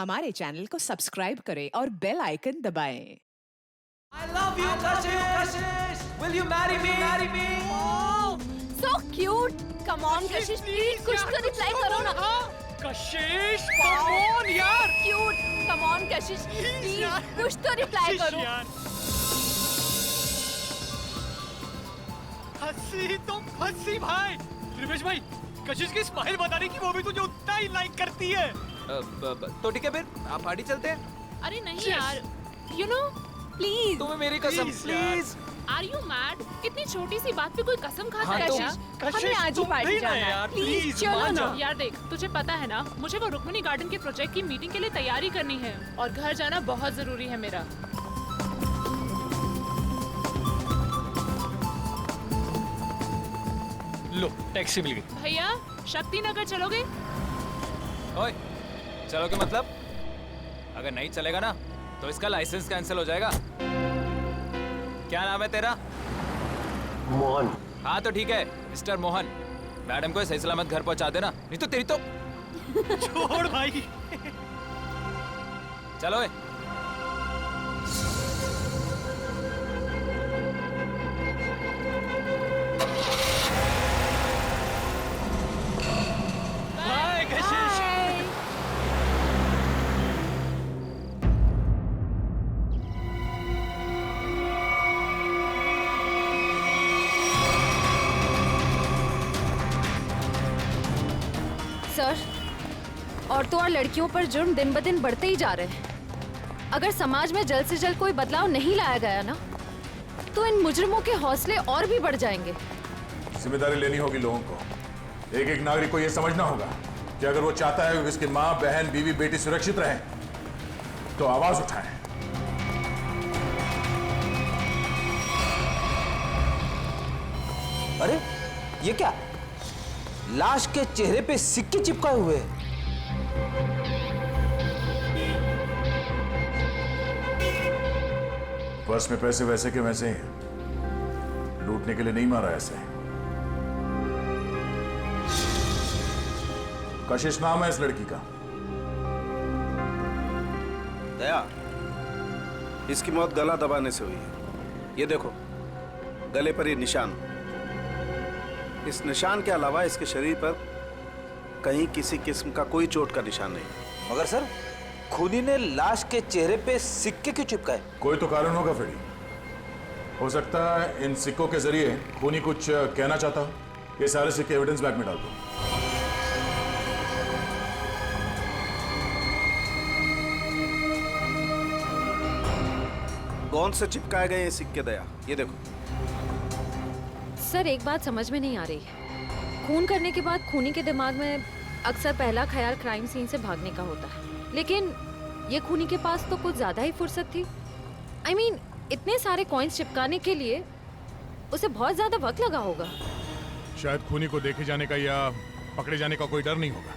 हमारे चैनल को सब्सक्राइब करें और बेल आइकन दबाएं। I love you, Kashish. Will you marry me? Marry me. Oh, so cute. Come on, Kashish, please कुछ तो रिप्लाई करो ना. कशिश, come on यार. Cute. Come on, Kashish, please कुछ तो रिप्लाई करो. हंसी तो हंसी भाई. रिवेश भाई, कशिश की स्माइल बताने की वो भी तुझे उतना ही लाइक करती है. तो ठीक है फिर आप पार्टी चलते हैं. अरे नहीं यार, you know, Please. तुम्हें मेरी कसम प्लीज. are you mad? इतनी छोटी सी बात पे कोई कसम खाता है क्या? हमें आज ही पार्टी जाना है. यार, Please, please, चलो मान ना. जा. यार देख, तुझे पता है ना, मुझे वो रुक्मिणी गार्डन के प्रोजेक्ट की मीटिंग के लिए तैयारी करनी है और घर जाना बहुत जरूरी है मेरा. लो, टैक्सी मिल गई. भैया, शक्ति नगर चलोगे? ओए, चलोगे मतलब? अगर नहीं चलेगा ना तो इसका लाइसेंस कैंसिल हो जाएगा. क्या नाम है तेरा? मोहन. हाँ तो ठीक है मिस्टर मोहन. मैडम को सही सलामत घर पहुंचा देना, नहीं तो तेरी तो. छोड़ भाई. चलो. बाय कशिश. सर, औरतों और लड़कियों पर जुर्म दिन ब दिन बढ़ते ही जा रहे हैं. अगर समाज में जल्द से जल्द कोई बदलाव नहीं लाया गया ना, तो इन मुजरिमों के हौसले और भी बढ़ जाएंगे. जिम्मेदारी लेनी होगी लोगों को. एक एक नागरिक को यह समझना होगा कि अगर वो चाहता है कि उसकी माँ, बहन, बीवी, बेटी सुरक्षित रहे तो आवाज उठाए. अरे ये क्या? लाश के चेहरे पे सिक्के चिपकाए हुए हैं. पर्स में पैसे वैसे के वैसे ही. लूटने के लिए नहीं मारा ऐसे. कशिश नाम है इस लड़की का. दया, इसकी मौत गला दबाने से हुई है. ये देखो, गले पर ये निशान. इस निशान के अलावा इसके शरीर पर कहीं किसी किस्म का कोई चोट का निशान नहीं. मगर सर, खूनी ने लाश के चेहरे पे सिक्के क्यों चिपकाए? कोई तो कारण होगा फ्रेडी. हो सकता है इन सिक्कों के जरिए खूनी कुछ कहना चाहता हो. ये सारे सिक्के एविडेंस बैग में डाल दो. कौन से चिपकाए गए ये सिक्के दया? ये देखो. सर, एक बात समझ में नहीं आ रही. खून करने के बाद खूनी के दिमाग में अक्सर पहला ख्याल क्राइम सीन से भागने का होता है, लेकिन ये खूनी के पास तो कुछ ज्यादा ही फुर्सत थी. I mean, इतने सारे कॉइन्स चिपकाने के लिए उसे बहुत ज्यादा वक्त लगा होगा. शायद खूनी को देखे जाने का या पकड़े जाने का कोई डर नहीं होगा.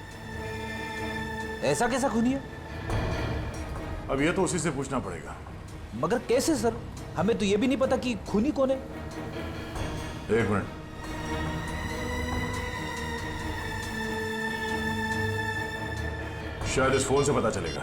ऐसा कैसा खूनी है? अब ये तो उसी से पूछना पड़ेगा. मगर कैसे सर? हमें तो ये भी नहीं पता कि खूनी कौन है. एक मिनट. शायद इस फोन से पता चलेगा.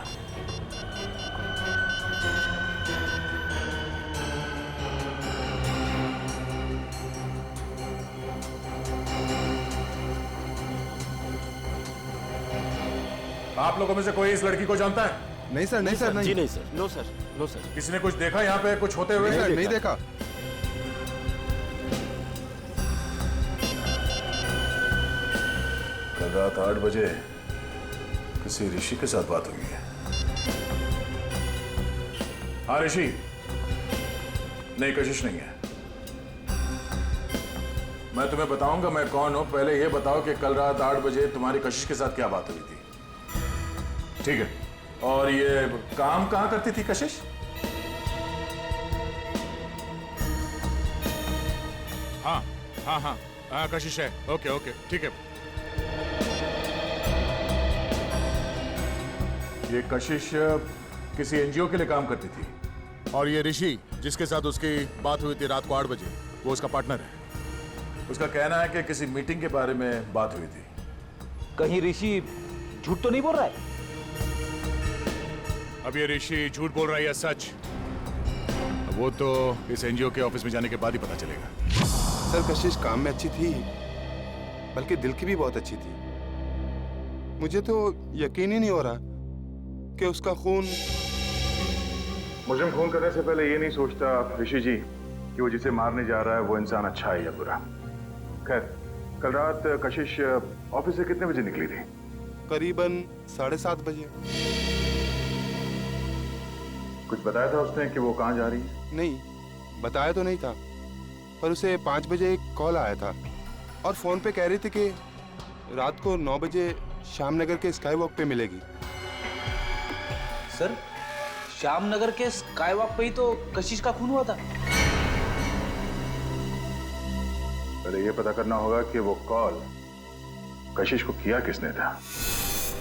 आप लोगों में से कोई इस लड़की को जानता है? नहीं सर, नहीं सर, नहीं. जी नहीं sir. No sir, no sir. किसी ने कुछ देखा यहाँ पे कुछ होते हुए? नहीं सर, नहीं देखा. कल रात 8 बजे किसी ऋषि के साथ बात हुई है. हाँ ऋषि. नहीं, कशिश नहीं है. मैं तुम्हें बताऊंगा मैं कौन हूं. पहले यह बताओ कि कल रात 8 बजे तुम्हारी कशिश के साथ क्या बात हुई थी. ठीक है. और ये काम कहां करती थी कशिश? हाँ हाँ हाँ हाँ, कशिश है. ओके ओके, ठीक है. ये कशिश किसी एनजीओ के लिए काम करती थी. और ये ऋषि जिसके साथ उसकी बात हुई थी रात को 8 बजे, वो उसका पार्टनर है. उसका कहना है कि किसी मीटिंग के बारे में बात हुई थी. कहीं ऋषि झूठ तो नहीं बोल रहा है? अब ये ऋषि झूठ बोल रहा है या सच, वो तो इस एनजीओ के ऑफिस में जाने के बाद ही पता चलेगा। सर कशिश काम में अच्छी थी, बल्कि दिल की भी बहुत अच्छी थी। मुझे तो यकीन ही नहीं हो रहा कि उसका खून। मुझे खून करने से पहले ये नहीं सोचता ऋषि जी कि वो जिसे मारने जा रहा है वो इंसान अच्छा है या बुरा। खैर, कल रात कशिश ऑफिस से कितने बजे निकली थी? करीबन 7:30 बजे। कुछ बताया था उसने कि वो कहाँ जा रही है? नहीं, बताया तो नहीं था, पर उसे 5 बजे एक कॉल आया था और फोन पे कह रही थी कि रात को 9 बजे श्यामनगर के स्काई वॉक पे मिलेगी। सर, श्यामनगर के स्काई वॉक पे ही तो कशिश का खून हुआ था। पहले ये पता करना होगा कि वो कॉल कशिश को किया किसने था।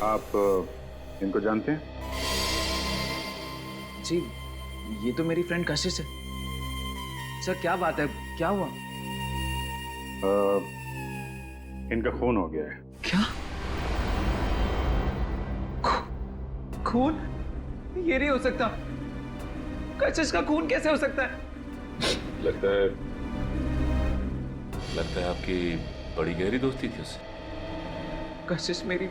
आप इनको जानते हैं? जी, ये तो मेरी फ्रेंड कशिश है। सर क्या बात है, क्या हुआ? इनका खून हो गया है। क्या? खून? ये नहीं हो सकता। कशिश का खून कैसे हो सकता है? लगता है आपकी बड़ी गहरी दोस्ती थी उससे। कशिश मेरी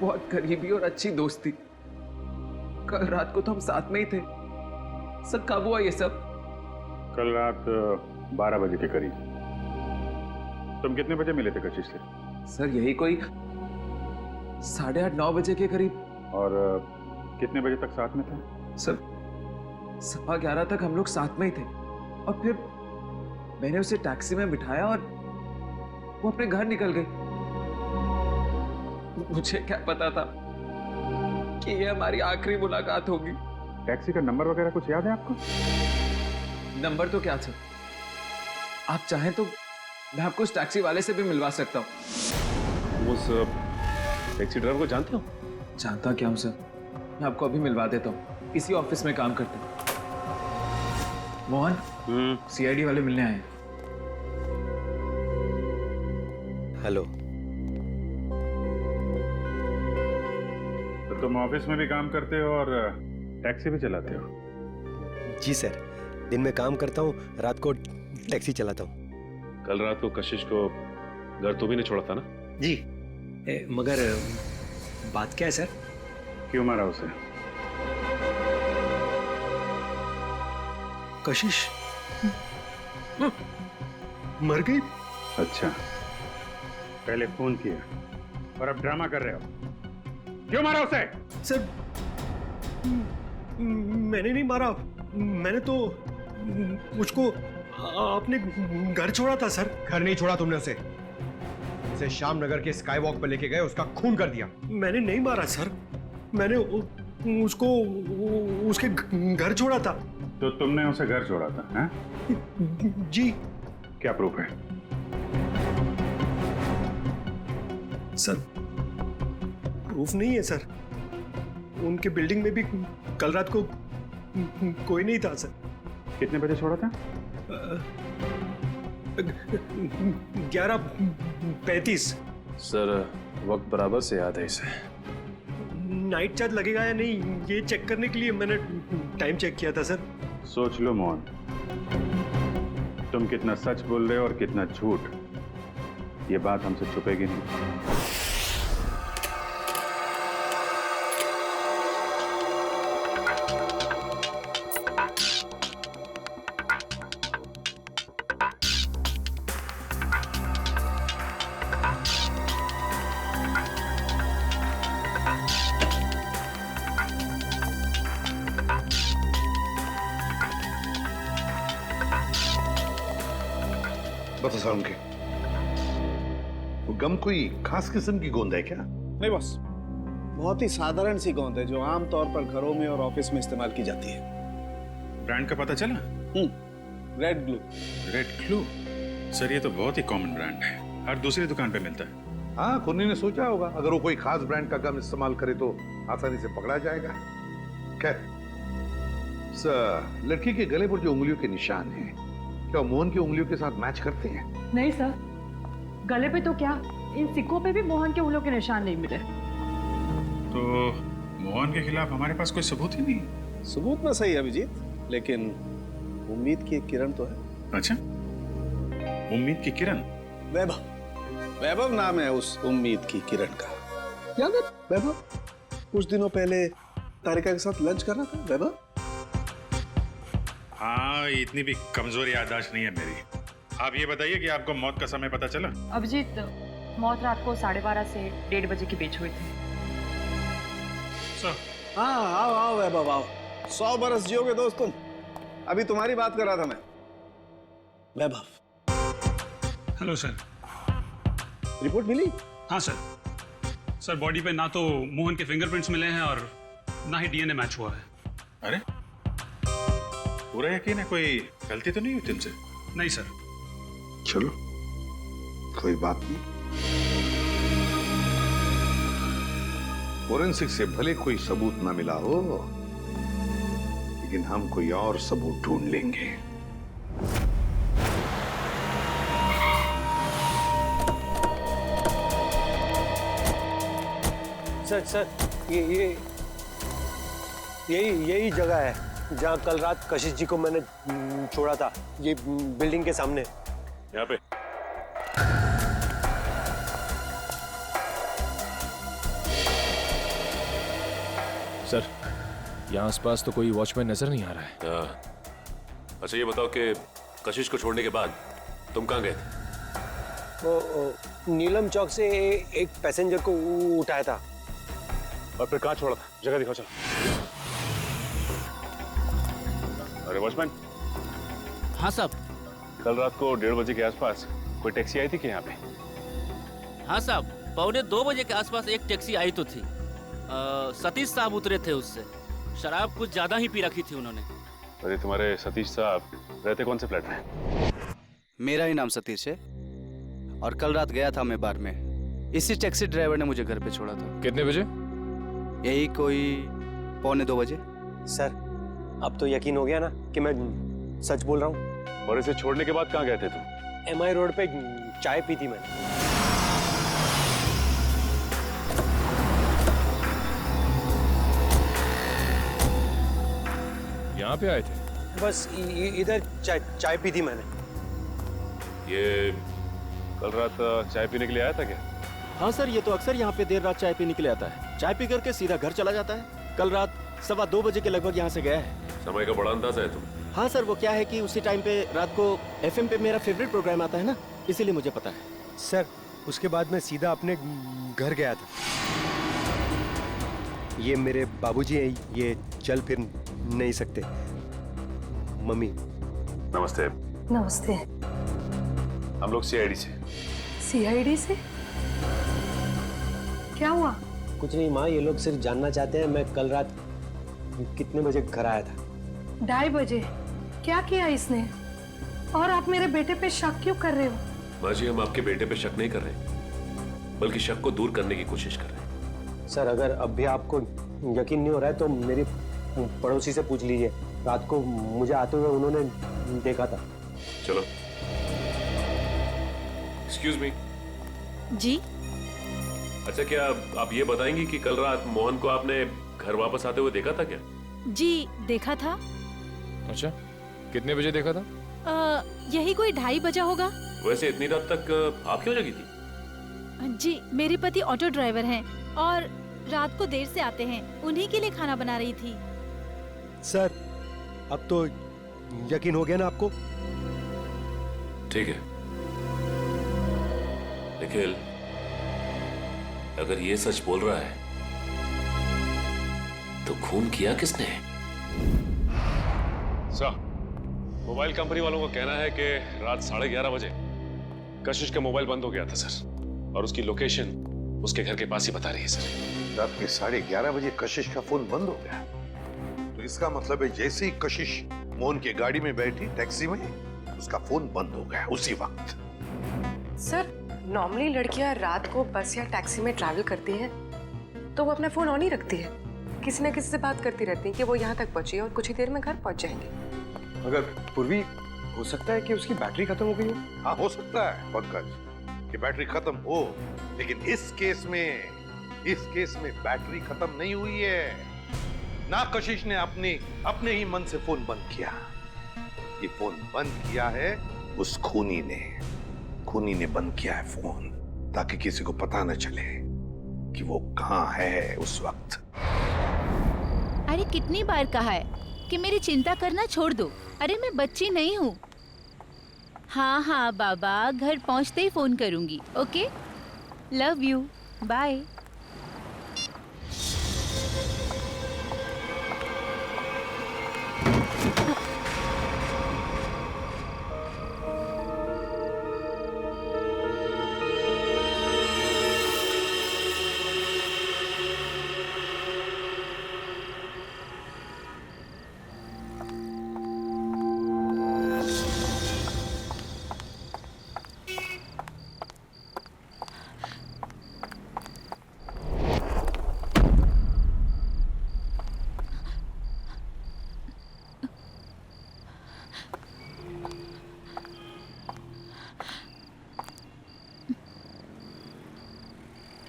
बहुत करीबी और अच्छी दोस्त थी। कल रात को तो हम साथ में ही थे। सर कब हुआ ये सब? कल रात 12 बजे के करीब। तुम कितने बजे मिले थे कशिश से? सर यही कोई 8:30 9 बजे के करीब। और कितने बजे तक साथ में थे? सर 11:15 तक हम लोग साथ में ही थे और फिर मैंने उसे टैक्सी में बिठाया और वो अपने घर निकल गई। मुझे क्या पता था कि ये हमारी आखिरी मुलाकात होगी। टैक्सी का नंबर वगैरह कुछ याद है आपको? नंबर तो क्या सर, आप चाहें तो मैं आपको उस टैक्सी वाले से भी मिलवा सकता हूँ। उस टैक्सी ड्राइवर को जानते हो? जानता क्या हूँ सर, मैं आपको अभी मिलवा देता हूँ। इसी ऑफिस में काम करते हैं। मोहन, सीआईडी वाले मिलने आए हैं। हेलो। तो तुम ऑफिस में भी काम करते हो और टैक्सी भी चलाते हो? जी सर, दिन में काम करता हूँ, रात को टैक्सी चलाता हूँ। कल रात को कशिश को घर तो भी नहीं छोड़ा था ना? जी, मगर बात क्या है सर? क्यों मारा उसे? कशिश मर गई? अच्छा, पहले फोन किया और अब ड्रामा कर रहे हो। क्यों मारा उसे? सर मैंने नहीं मारा, मैंने तो मुझको आपने घर छोड़ा था सर। घर नहीं छोड़ा तुमने उसे श्यामनगर के स्काई वॉक पर लेके गए, उसका खून कर दिया। मैंने नहीं मारा सर, मैंने उसको उसके घर छोड़ा था। तो तुमने उसे घर छोड़ा था? हैं? जी। क्या प्रूफ है? सर प्रूफ नहीं है सर, उनके बिल्डिंग में भी कल रात को कोई नहीं था सर। कितने बजे छोड़ा था? 11:35। सर वक्त बराबर से याद है इसे। नाइट चार्ज लगेगा या नहीं ये चेक करने के लिए मैंने टाइम चेक किया था सर। सोच लो मोहन, तुम कितना सच बोल रहे हो और कितना झूठ, ये बात हमसे छुपेगी नहीं। बता सारुण के, वो गम कोई खास किस्म की गोंद है क्या? नहीं बॉस, बहुत ही साधारण सी गोंद है जो आमतौर पर घरों में और ऑफिस में इस्तेमाल की जाती है। ब्रांड का पता चला? Red glue. Red glue? Sir ये तो बहुत ही कॉमन ब्रांड है, हर दूसरी दुकान पे मिलता है। हाँ, कुन्नी ने सोचा होगा अगर वो कोई खास ब्रांड का गम इस्तेमाल करे तो आसानी से पकड़ा जाएगा। खैर, लड़की के गले पर जो उंगलियों के निशान हैं, क्या मोहन की उंगलियों के साथ मैच करते हैं? नहीं सर, गले पे तो क्या, इन सिक्कों पे भी मोहन के उंगलियों के निशान नहीं मिले। तो मोहन के खिलाफ हमारे पास कोई सबूत ही नहीं। सबूत ना सही अभिजीत, लेकिन उम्मीद की एक किरण तो है। अच्छा, उम्मीद की किरण? वैभव, वैभव नाम है उस उम्मीद की किरण का। याद है वैभव? कुछ दिनों पहले तारिका के साथ लंच कर रहा था वैभव। हाँ, इतनी भी कमजोर याददाश्त नहीं है मेरी। आप ये बताइए कि आपको मौत का समय पता चला? अभिजीत, मौत रात को 12:30 से 1:30 बजे के बीच हुई थी। हाँ, आओ आओ वैभव आओ। 100 बरस जियोगे दोस्त तुम। अभी तुम्हारी बात कर रहा था मैं। वैभव। Hello sir. रिपोर्ट मिली? हाँ सर। सर, बॉडी पे ना तो मोहन के फिंगरप्रिंट्स मिले हैं और ना ही डीएनए मैच हुआ है। अरे, पूरा यकीन है? कोई गलती तो नहीं हुई तुमसे? नहीं सर। चलो, कोई बात नहीं। फोरेंसिक से भले कोई सबूत ना मिला हो, लेकिन हम कोई और सबूत ढूंढ लेंगे। सर, यही जगह है जहाँ कल रात कशिश जी को मैंने छोड़ा था। ये बिल्डिंग के सामने। यहाँ पे? सर, यहाँ आसपास तो कोई वॉचमैन नजर नहीं आ रहा है। हाँ। अच्छा, ये बताओ कि कशिश को छोड़ने के बाद तुम कहाँ गए थे? वो नीलम चौक से एक पैसेंजर को उठाया था। और फिर कहाँ छोड़ा था? जगह दिखाओ चलो। अरे वॉचमैन। हाँ साहब। कल रात को 1:30 बजे के आसपास कोई टैक्सी आई थी क्या यहाँ पे? हाँ साहब, 1:45 बजे के आसपास एक टैक्सी आई तो थी। सतीश साहब उतरे थे उससे। शराब कुछ ज्यादा ही पी रखी थी उन्होंने। अरे तुम्हारे सतीश साहब रहते कौन से फ्लैट में? मेरा ही नाम सतीश है और कल रात गया था मैं बार में। इसी टैक्सी ड्राइवर ने मुझे घर पे छोड़ा था। कितने बजे? यही कोई 1:45 बजे। सर, अब तो यकीन हो गया ना कि मैं सच बोल रहा हूँ। और इसे छोड़ने के बाद कहाँ गए थे तुम? MI रोड पे चाय पी थी मैंने। यहाँ पे आए थे? बस इधर चाय पी थी मैंने। ये कल रात चाय पीने के लिए आया था क्या? हाँ सर, ये तो अक्सर यहाँ पे देर रात चाय पीने के लिए आता है। चाय पी करके सीधा घर चला जाता है। कल रात 2:15 बजे के लगभग यहाँ से गया है। समय का बड़ा अंदाजा है तुम। हाँ सर, वो क्या है कि उसी टाइम पे रात को FM पे मेरा फेवरेट प्रोग्राम आता है ना, इसीलिए मुझे पता है। सर, उसके बाद मैं सीधा अपने घर गया था। ये मेरे बाबूजी हैं, ये चल फिर नहीं सकते। मम्मी। नमस्ते। नमस्ते। हम लोग CID से। CID से? क्या हुआ? कुछ नहीं माँ, ये लोग सिर्फ जानना चाहते हैं मैं कल रात कितने बजे घर आया था। 2:30 बजे। क्या किया इसने? और आप मेरे बेटे पे शक क्यों कर रहे हो? माँ जी, हम आपके बेटे पे शक नहीं कर रहे, बल्कि शक को दूर करने की कोशिश कर रहे हैं। सर, अगर अब भी आपको यकीन नहीं हो रहा है तो मेरी पड़ोसी से पूछ लीजिए। रात को मुझे आते हुए उन्होंने देखा था। चलो। Excuse me. जी। अच्छा, क्या आप ये बताएंगी कि कल रात मोहन को आपने घर वापस आते हुए देखा था क्या? जी, देखा था। अच्छा, कितने बजे देखा था? यही कोई 2:30 बजा होगा। वैसे इतनी रात तक आप क्यों जगी थी? जी, मेरे पति ऑटो ड्राइवर हैं और रात को देर से आते हैं। उन्हीं के लिए खाना बना रही थी। सर, अब तो यकीन हो गया ना आपको? ठीक है, निखिल, अगर ये सच बोल रहा है तो खून किया किसने? सर, मोबाइल कंपनी वालों का कहना है कि रात 11:30 बजे कशिश का मोबाइल बंद हो गया था सर, और उसकी लोकेशन उसके घर के पास ही बता रही है सर। रात के 11:30 बजे कशिश का फोन बंद हो गया, तो इसका मतलब है जैसे ही कशिश मोहन की गाड़ी में बैठी टैक्सी में, उसका फोन बंद हो गया उसी वक्त। सर, नॉर्मली लड़कियां रात को बस या टैक्सी में ट्रैवल करती हैं तो वो अपना फोन ऑन ही रखती है। किसी न किसी से बात करती रहती हैं कि वो यहाँ तक पहुंची है और कुछ ही देर में घर पहुंच जाएंगे। मगर पूर्वी, हो सकता है कि उसकी बैटरी खत्म हो गई हो। हाँ, हो सकता है पंकज कि बैटरी खत्म हो, लेकिन इस केस में इस केस में बैटरी खत्म नहीं हुई है। ना कशिश ने अपने ही मन से फोन बंद किया। ये फोन बंद किया है उस खूनी ने बंद किया है फोन, ताकि किसी को पता न चले कि वो कहां है उस वक्त। अरे कितनी बार कहा है कि मेरी चिंता करना छोड़ दो। अरे मैं बच्ची नहीं हूँ। हाँ हाँ बाबा, घर पहुँचते ही फोन करूँगी। Okay, love you, bye.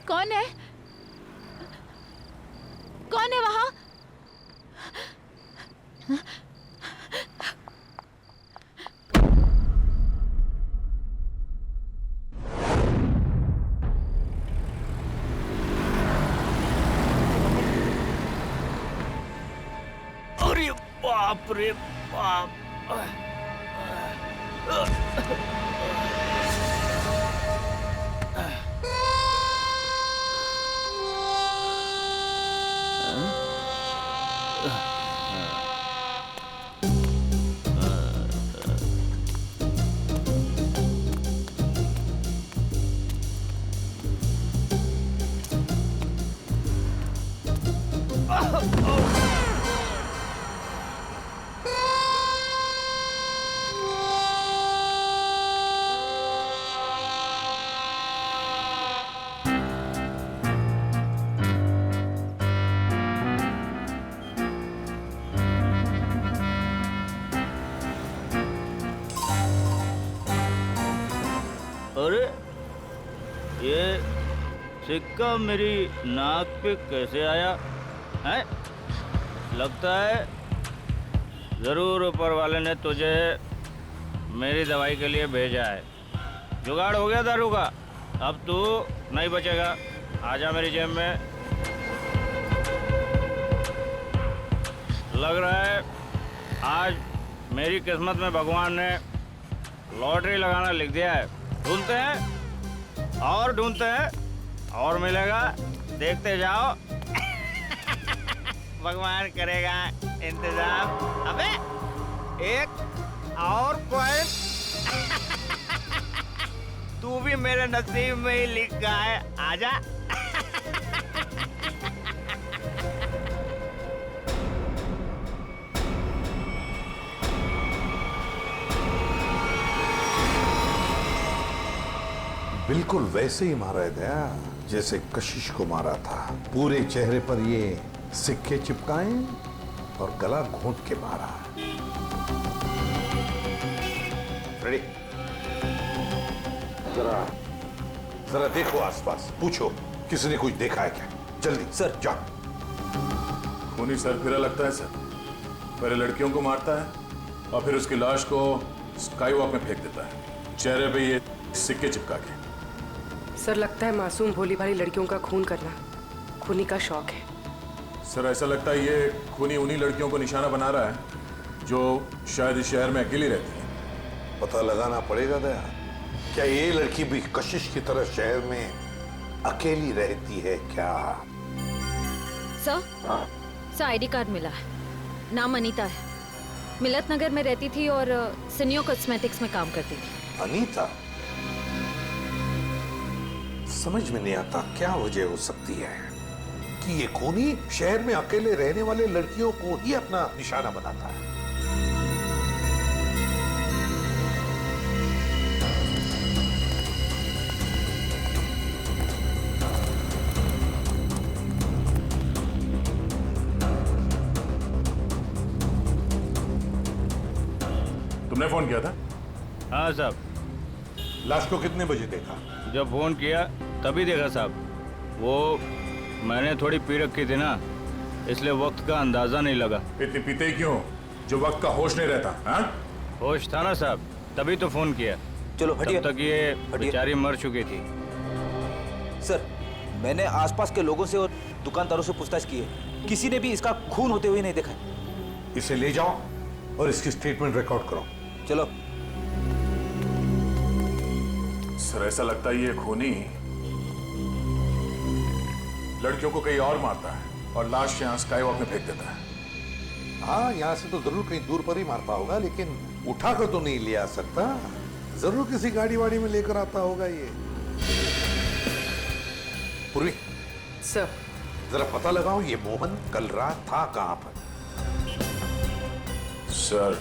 कौन है? कौन है वहां? अरे बाप रे बाप। अरे ये सिक्का मेरी नाक पे कैसे आया है? लगता है जरूर ऊपर वाले ने तुझे मेरी दवाई के लिए भेजा है। जुगाड़ हो गया दारू का, अब तू नहीं बचेगा। आजा मेरी जेब में। लग रहा है आज मेरी किस्मत में भगवान ने लॉटरी लगाना लिख दिया है। ढूंढते हैं और ढूंढते हैं और मिलेगा, देखते जाओ। भगवान करेगा इंतजाम। अबे एक और पॉइंट तू भी मेरे नसीब में ही लिखा है। आजा। बिल्कुल वैसे ही मारा है दया, जैसे कशिश को मारा था। पूरे चेहरे पर ये सिक्के चिपकाए और गला घोंट के मारा। रेडी? जरा देखो आसपास, पूछो किसी ने कुछ देखा है क्या? जल्दी सर जाओ। खूनी सरफिरा लगता है सर। पहले लड़कियों को मारता है और फिर उसकी लाश को स्काई वॉक में फेंक देता है, चेहरे पे ये सिक्के चिपका के। सर लगता है मासूम भोली भाली लड़कियों का खून करना खूनी का शौक है। सर ऐसा लगता है ये खूनी उन्हीं लड़कियों को निशाना बना रहा है जो शायद इस शहर में अकेली रहती है। पता लगाना पड़ेगा दया, क्या ये लड़की भी कशिश की तरह शहर में अकेली रहती है क्या? सर आईडी कार्ड मिला है। नाम अनीता है। मिलत नगर में रहती थी और सिनियो कॉस्मेटिक्स में काम करती थी। अनीता? समझ में नहीं आता क्या वजह हो सकती है कि ये खूनी शहर में अकेले रहने वाले लड़कियों को ही अपना निशाना बनाता है। तुमने फोन किया था? हाँ साहब। लाश को कितने बजे देखा? जब फोन किया तभी देखा साहब। वो मैंने थोड़ी पी रखी थी ना, इसलिए वक्त का अंदाजा नहीं लगा। इतनी पीते ही क्यों जो वक्त का होश नहीं रहता? हाँ? होश था ना साहब, तभी तो फोन किया। चलो हटिए। तब तक ये बेचारी मर चुकी थी। सर, मैंने आसपास के लोगों से और दुकानदारों से पूछताछ की है, किसी ने भी इसका खून होते हुए नहीं देखा। इसे ले जाओ और इसकी स्टेटमेंट रिकॉर्ड करो। चलो। सर, ऐसा लगता है ये खूनी लड़कियों को कहीं और मारता है और लाश यहाँ स्काई वॉक में फेंक देता है। हाँ, यहाँ से तो जरूर कहीं दूर पर ही मारता होगा, लेकिन उठाकर तो नहीं ले आ सकता। जरूर किसी गाड़ी वाड़ी में लेकर आता होगा ये। पूर्वी सर, जरा पता लगाओ ये मोहन कल रात था कहां पर। सर,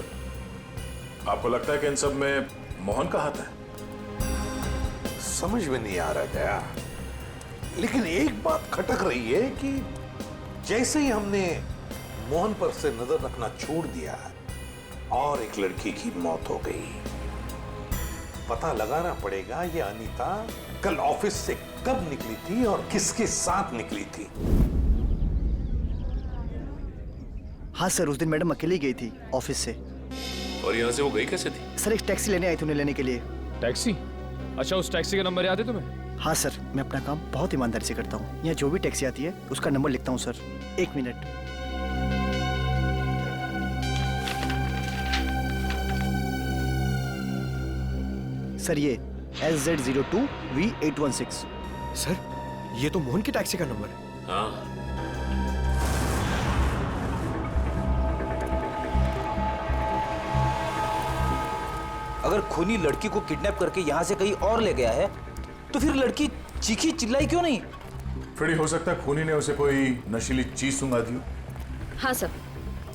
आपको लगता है कि इन सब में मोहन का हाथ है? समझ में नहीं आ रहा गया, लेकिन एक बात खटक रही है कि जैसे ही हमने मोहन पर से नजर रखना छोड़ दिया और एक लड़की की मौत हो गई, पता लगाना पड़ेगा ये अनीता कल ऑफिस से कब निकली थी और किसके साथ निकली थी। हाँ सर, उस दिन मैडम अकेली गई थी ऑफिस से। और यहाँ से वो गई कैसे थी? सर, एक टैक्सी लेने आई थी उन्हें लेने के लिए। टैक्सी? अच्छा, उस टैक्सी का नंबर याद है तुम्हें? हाँ सर, मैं अपना काम बहुत ईमानदारी से करता हूँ। यहाँ जो भी टैक्सी आती है उसका नंबर लिखता हूँ सर। 1 मिनट। सर, ये SZ02V816। सर, ये तो मोहन की टैक्सी का नंबर है। हाँ। अगर खूनी लड़की को किडनैप करके यहाँ से कहीं और ले गया है, तो फिर लड़की चीखी चिल्लाई क्यों नहीं? फ्रेडी, हो सकता है खूनी ने उसे कोई नशीली चीज सुंघा दी हो। हाँ सर,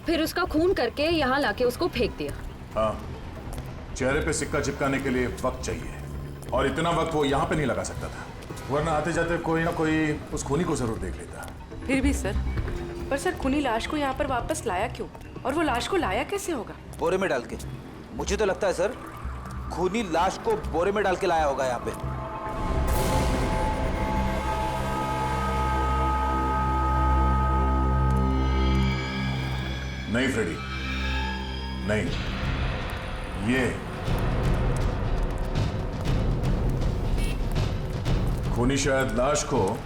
फिर उसका खून करके यहाँ लाके उसको फेंक दिया। हाँ, चेहरे पे सिक्का चिपकाने के लिए वक्त चाहिए, और इतना वक्त वो यहाँ पे नहीं लगा सकता था, वरना आते जाते कोई ना कोई उस खूनी को जरूर देख लेता। फिर भी सर, पर सर खूनी लाश को यहाँ पर वापस लाया क्यों? और वो लाश को लाया कैसे होगा? बोरे में डाल के। मुझे तो लगता है सर, खूनी लाश को बोरे में डाल के लाया होगा यहाँ पे। नहीं फ्रेडी, नहीं, ये खूनी शायद लाश को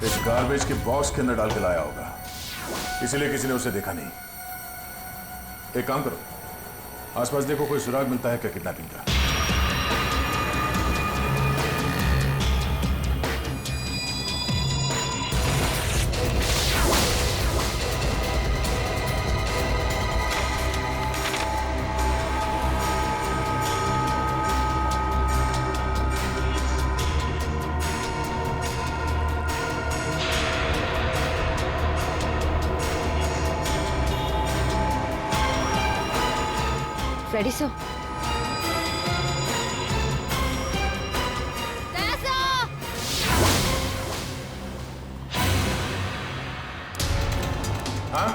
इस गार्बेज के बॉक्स के अंदर डाल के लाया होगा, इसलिए किसी ने उसे देखा नहीं। एक काम करो, आसपास देखो कोई सुराग मिलता है क्या किडनैपिंग का। फ्रेडी सर, हाँ?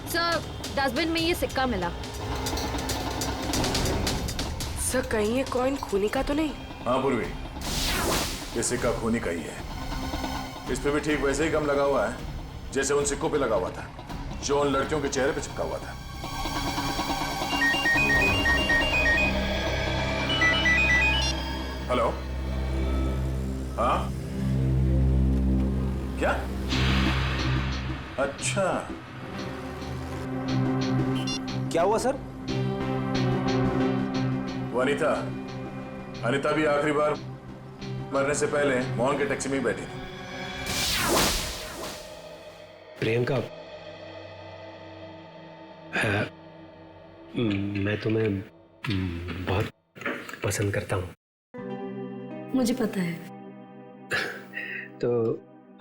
सर, डस्टबिन में ये सिक्का मिला। सर, कहीं ये कॉइन खूनी का तो नहीं? हाँ पूर्वी, ये सिक्का खूनी का ही है। इस पे भी ठीक वैसे ही गम लगा हुआ है जैसे उन सिक्कों पे लगा हुआ था जो उन लड़कियों के चेहरे पे चिपका हुआ था। हेलो? हाँ? क्या? अच्छा, क्या हुआ सर? वो अनीता भी आखिरी बार मरने से पहले मोहन के टैक्सी में ही बैठी थी। प्रियंका, मैं तुम्हें बहुत पसंद करता हूँ। मुझे पता है। तो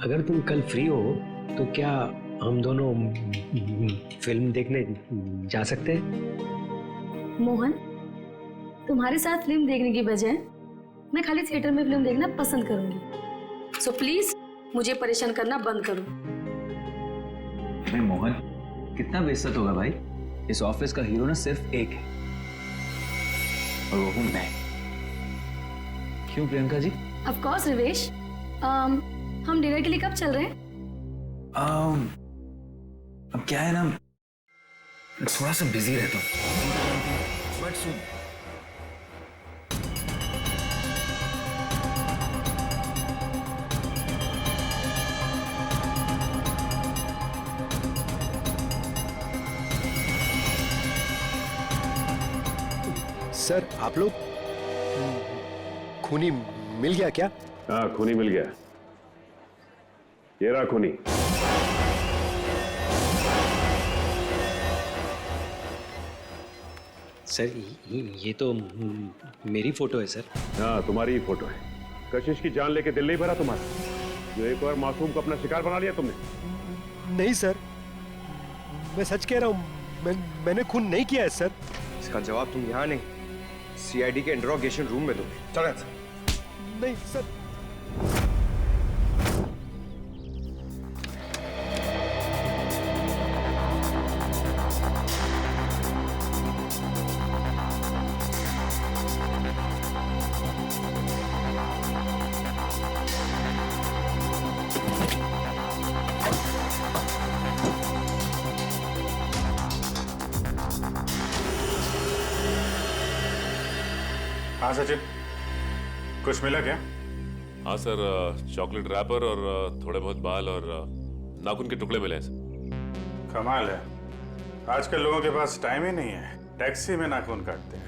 अगर तुम कल फ्री हो तो क्या हम दोनों फिल्म देखने जा सकते हैं? मोहन, तुम्हारे साथ फिल्म देखने की बजाय मैं खाली थिएटर में फिल्म देखना पसंद करूंगी। सो प्लीज मुझे परेशान करना बंद करो। अरे मोहन, कितना बेइज्जत होगा भाई। इस ऑफिस का हीरो ना सिर्फ एक है और वो हूं मैं। क्यों प्रियंका जी? ऑफ कोर्स रिवेश, हम डिनर के लिए कब चल रहे हैं? अब क्या है ना, थोड़ा सा बिजी रहता हूँ, बट सुन, सर आप लोग खूनी मिल गया क्या? हाँ, खूनी मिल गया। ये रहा खूनी। सर ये तो मेरी फोटो है सर। हाँ, तुम्हारी ही फोटो है। कशिश की जान लेके दिल नहीं भरा तुम्हारा, जो एक और मासूम को अपना शिकार बना लिया तुमने? नहीं सर, मैं सच कह रहा हूँ, मैंने खून नहीं किया है सर। इसका जवाब तुम यहाँ नहीं, सीआईडी के इंट्रोगेशन रूम में दो। चलो सर। नहीं सर। हाँ सचिन, कुछ मिला क्या? हाँ सर, चॉकलेट रैपर और थोड़े बहुत बाल और नाखून के टुकड़े मिले हैं सर। कमाल है, आजकल लोगों के पास टाइम ही नहीं है, टैक्सी में नाखून काटते हैं।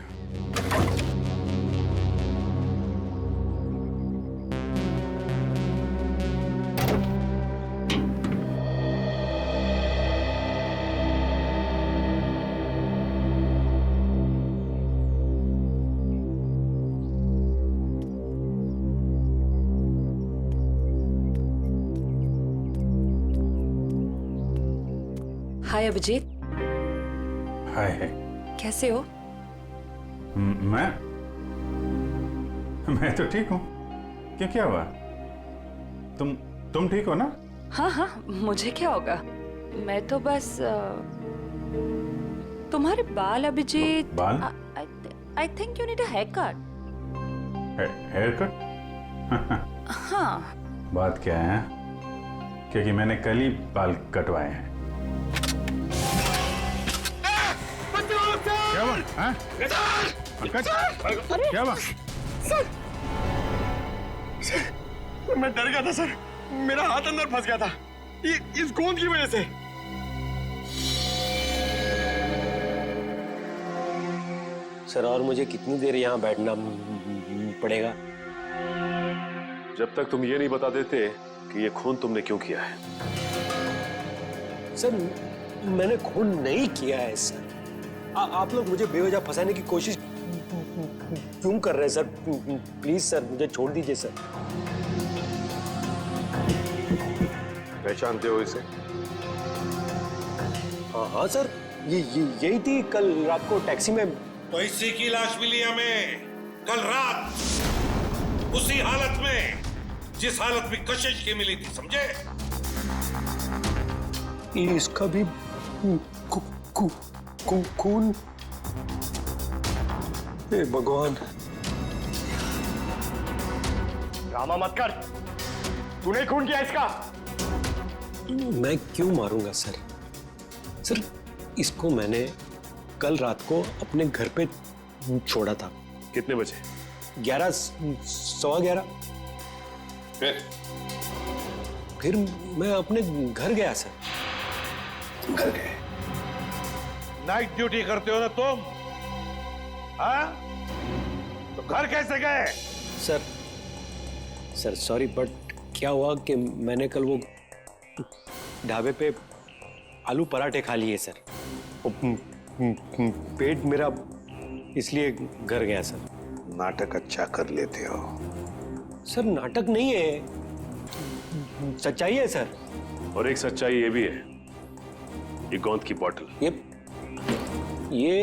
हाय अभिजीत। हाय। कैसे हो? मैं तो ठीक हूँ। क्या हुआ? तुम ठीक हो ना? हाँ हाँ, मुझे क्या होगा, मैं तो बस तुम्हारे बाल अभिजीत। बाल? I think you need a haircut. Haircut? हाँ। बात क्या है? क्योंकि मैंने कल ही बाल कटवाए हैं। क्या हुआ? हाँ? क्या हुआ? सर, मैं डर गया था सर, मेरा हाथ अंदर फंस गया था ये इस गोंद की वजह से। सर और मुझे कितनी देर यहाँ बैठना पड़ेगा? जब तक तुम ये नहीं बता देते कि ये खून तुमने क्यों किया है। सर मैंने खून नहीं किया है सर। आप लोग मुझे बेवजह फंसाने की कोशिश क्यों कर रहे हैं सर? प्लीज सर मुझे छोड़ दीजिए सर। पहचानते हो इसे? हाँ सर, यही थी कल रात को टैक्सी में। तो इसी की लाश मिली हमें कल रात, उसी हालत में जिस हालत में कशिश की मिली थी, समझे? इसका भी खून? हे भगवान। ड्रामा मत कर, तूने खून किया इसका। मैं क्यों मारूंगा सर? सर इसको मैंने कल रात को अपने घर पे छोड़ा था। कितने बजे? 11, सवा 11। फिर मैं अपने घर गया सर। घर गए? नाइट ड्यूटी करते हो ना तुम? हाँ? तो घर कैसे गए? सर सॉरी, बट क्या हुआ कि मैंने कल वो ढाबे पे आलू पराठे खा लिए सर। पेट मेरा इसलिए घर गया सर। नाटक अच्छा कर लेते हो। सर नाटक नहीं है, सच्चाई है सर। और एक सच्चाई ये भी है, ये गोंद की बोतल। ये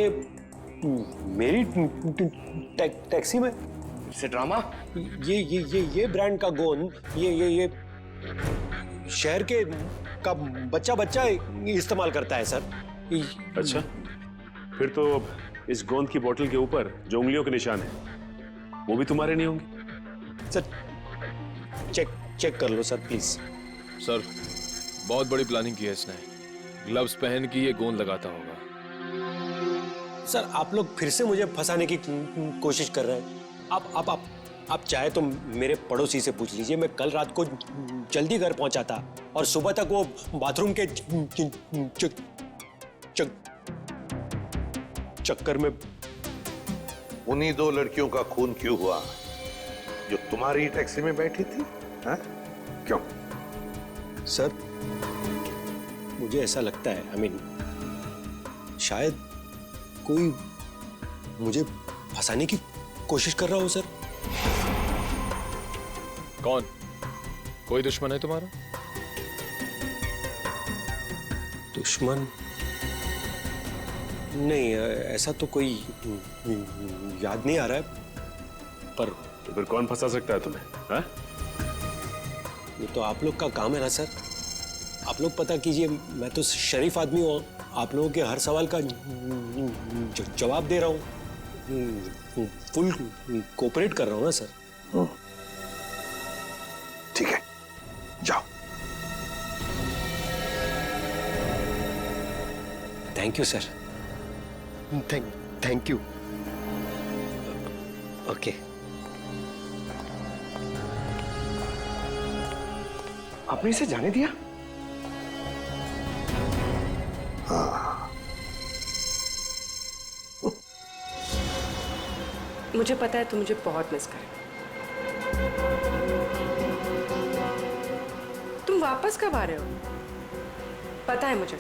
मेरी टैक्सी में से ड्रामा। ये ब्रांड का गोंद ये शहर के का बच्चा इस्तेमाल करता है सर। अच्छा, फिर तो इस गोंद की बोतल के ऊपर जो उंगलियों के निशान है वो भी तुम्हारे नहीं होंगे? सर चेक कर लो सर प्लीज। सर बहुत बड़ी प्लानिंग की है इसने। ग्लव्स पहन के ये गोंद लगाता होगा। सर आप लोग फिर से मुझे फंसाने की कोशिश कर रहे हैं। आप चाहे तो मेरे पड़ोसी से पूछ लीजिए, मैं कल रात को जल्दी घर पहुंचा था और सुबह तक वो बाथरूम के चक्कर में। उन्हीं दो लड़कियों का खून क्यों हुआ जो तुम्हारी टैक्सी में बैठी थी? हाँ? क्यों? सर मुझे ऐसा लगता है, आई मीन शायद कोई मुझे फंसाने की कोशिश कर रहा हो सर। कौन? कोई दुश्मन है तुम्हारा? दुश्मन नहीं, ऐसा तो कोई याद नहीं आ रहा है, पर तो फिर कौन फंसा सकता है तुम्हें? हाँ? ये तो आप लोग का काम है ना सर। आप लोग पता कीजिए, मैं तो शरीफ आदमी हूँ, आप लोगों के हर सवाल का जवाब दे रहा हूँ, फुल कोऑपरेट कर रहा हूँ ना सर। ठीक है, जाओ। Thank you sir. Thank you. Okay. आपने इसे जाने दिया? हाँ। मुझे पता है तुम मुझे बहुत मिस कर। तुम वापस कब आ रहे हो? पता है मुझे,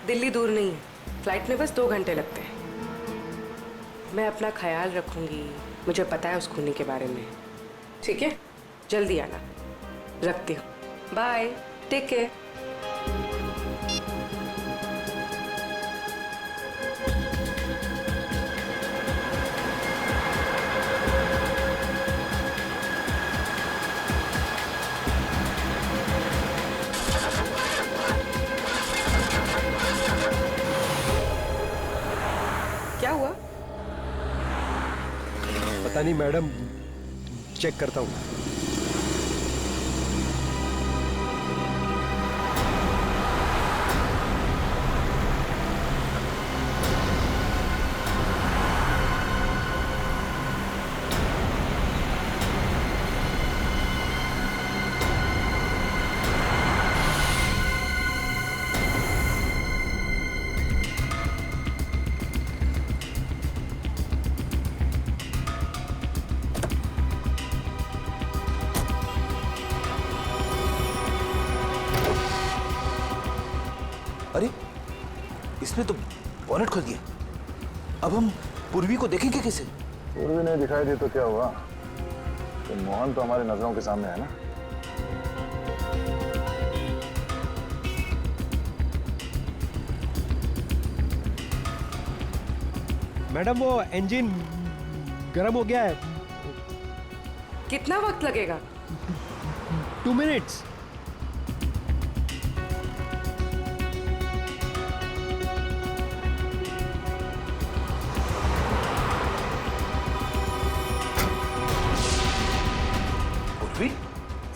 दिल्ली दूर नहीं है, फ्लाइट में बस 2 घंटे लगते हैं। मैं अपना ख्याल रखूंगी, मुझे पता है उस खूनी के बारे में। ठीक है, जल्दी आना। रखती हूँ, बाय, टेक केयर। क्या हुआ? पता नहीं मैडम, चेक करता हूँ। अरे इसने तो बॉनेट खोल दिया। अब हम पूर्वी को देखेंगे कैसे? पूर्वी नहीं दिखाई दी तो क्या हुआ? तो मोहन तो हमारी नजरों के सामने है ना। मैडम वो इंजन गर्म हो गया है। कितना वक्त लगेगा? 2 मिनट्स।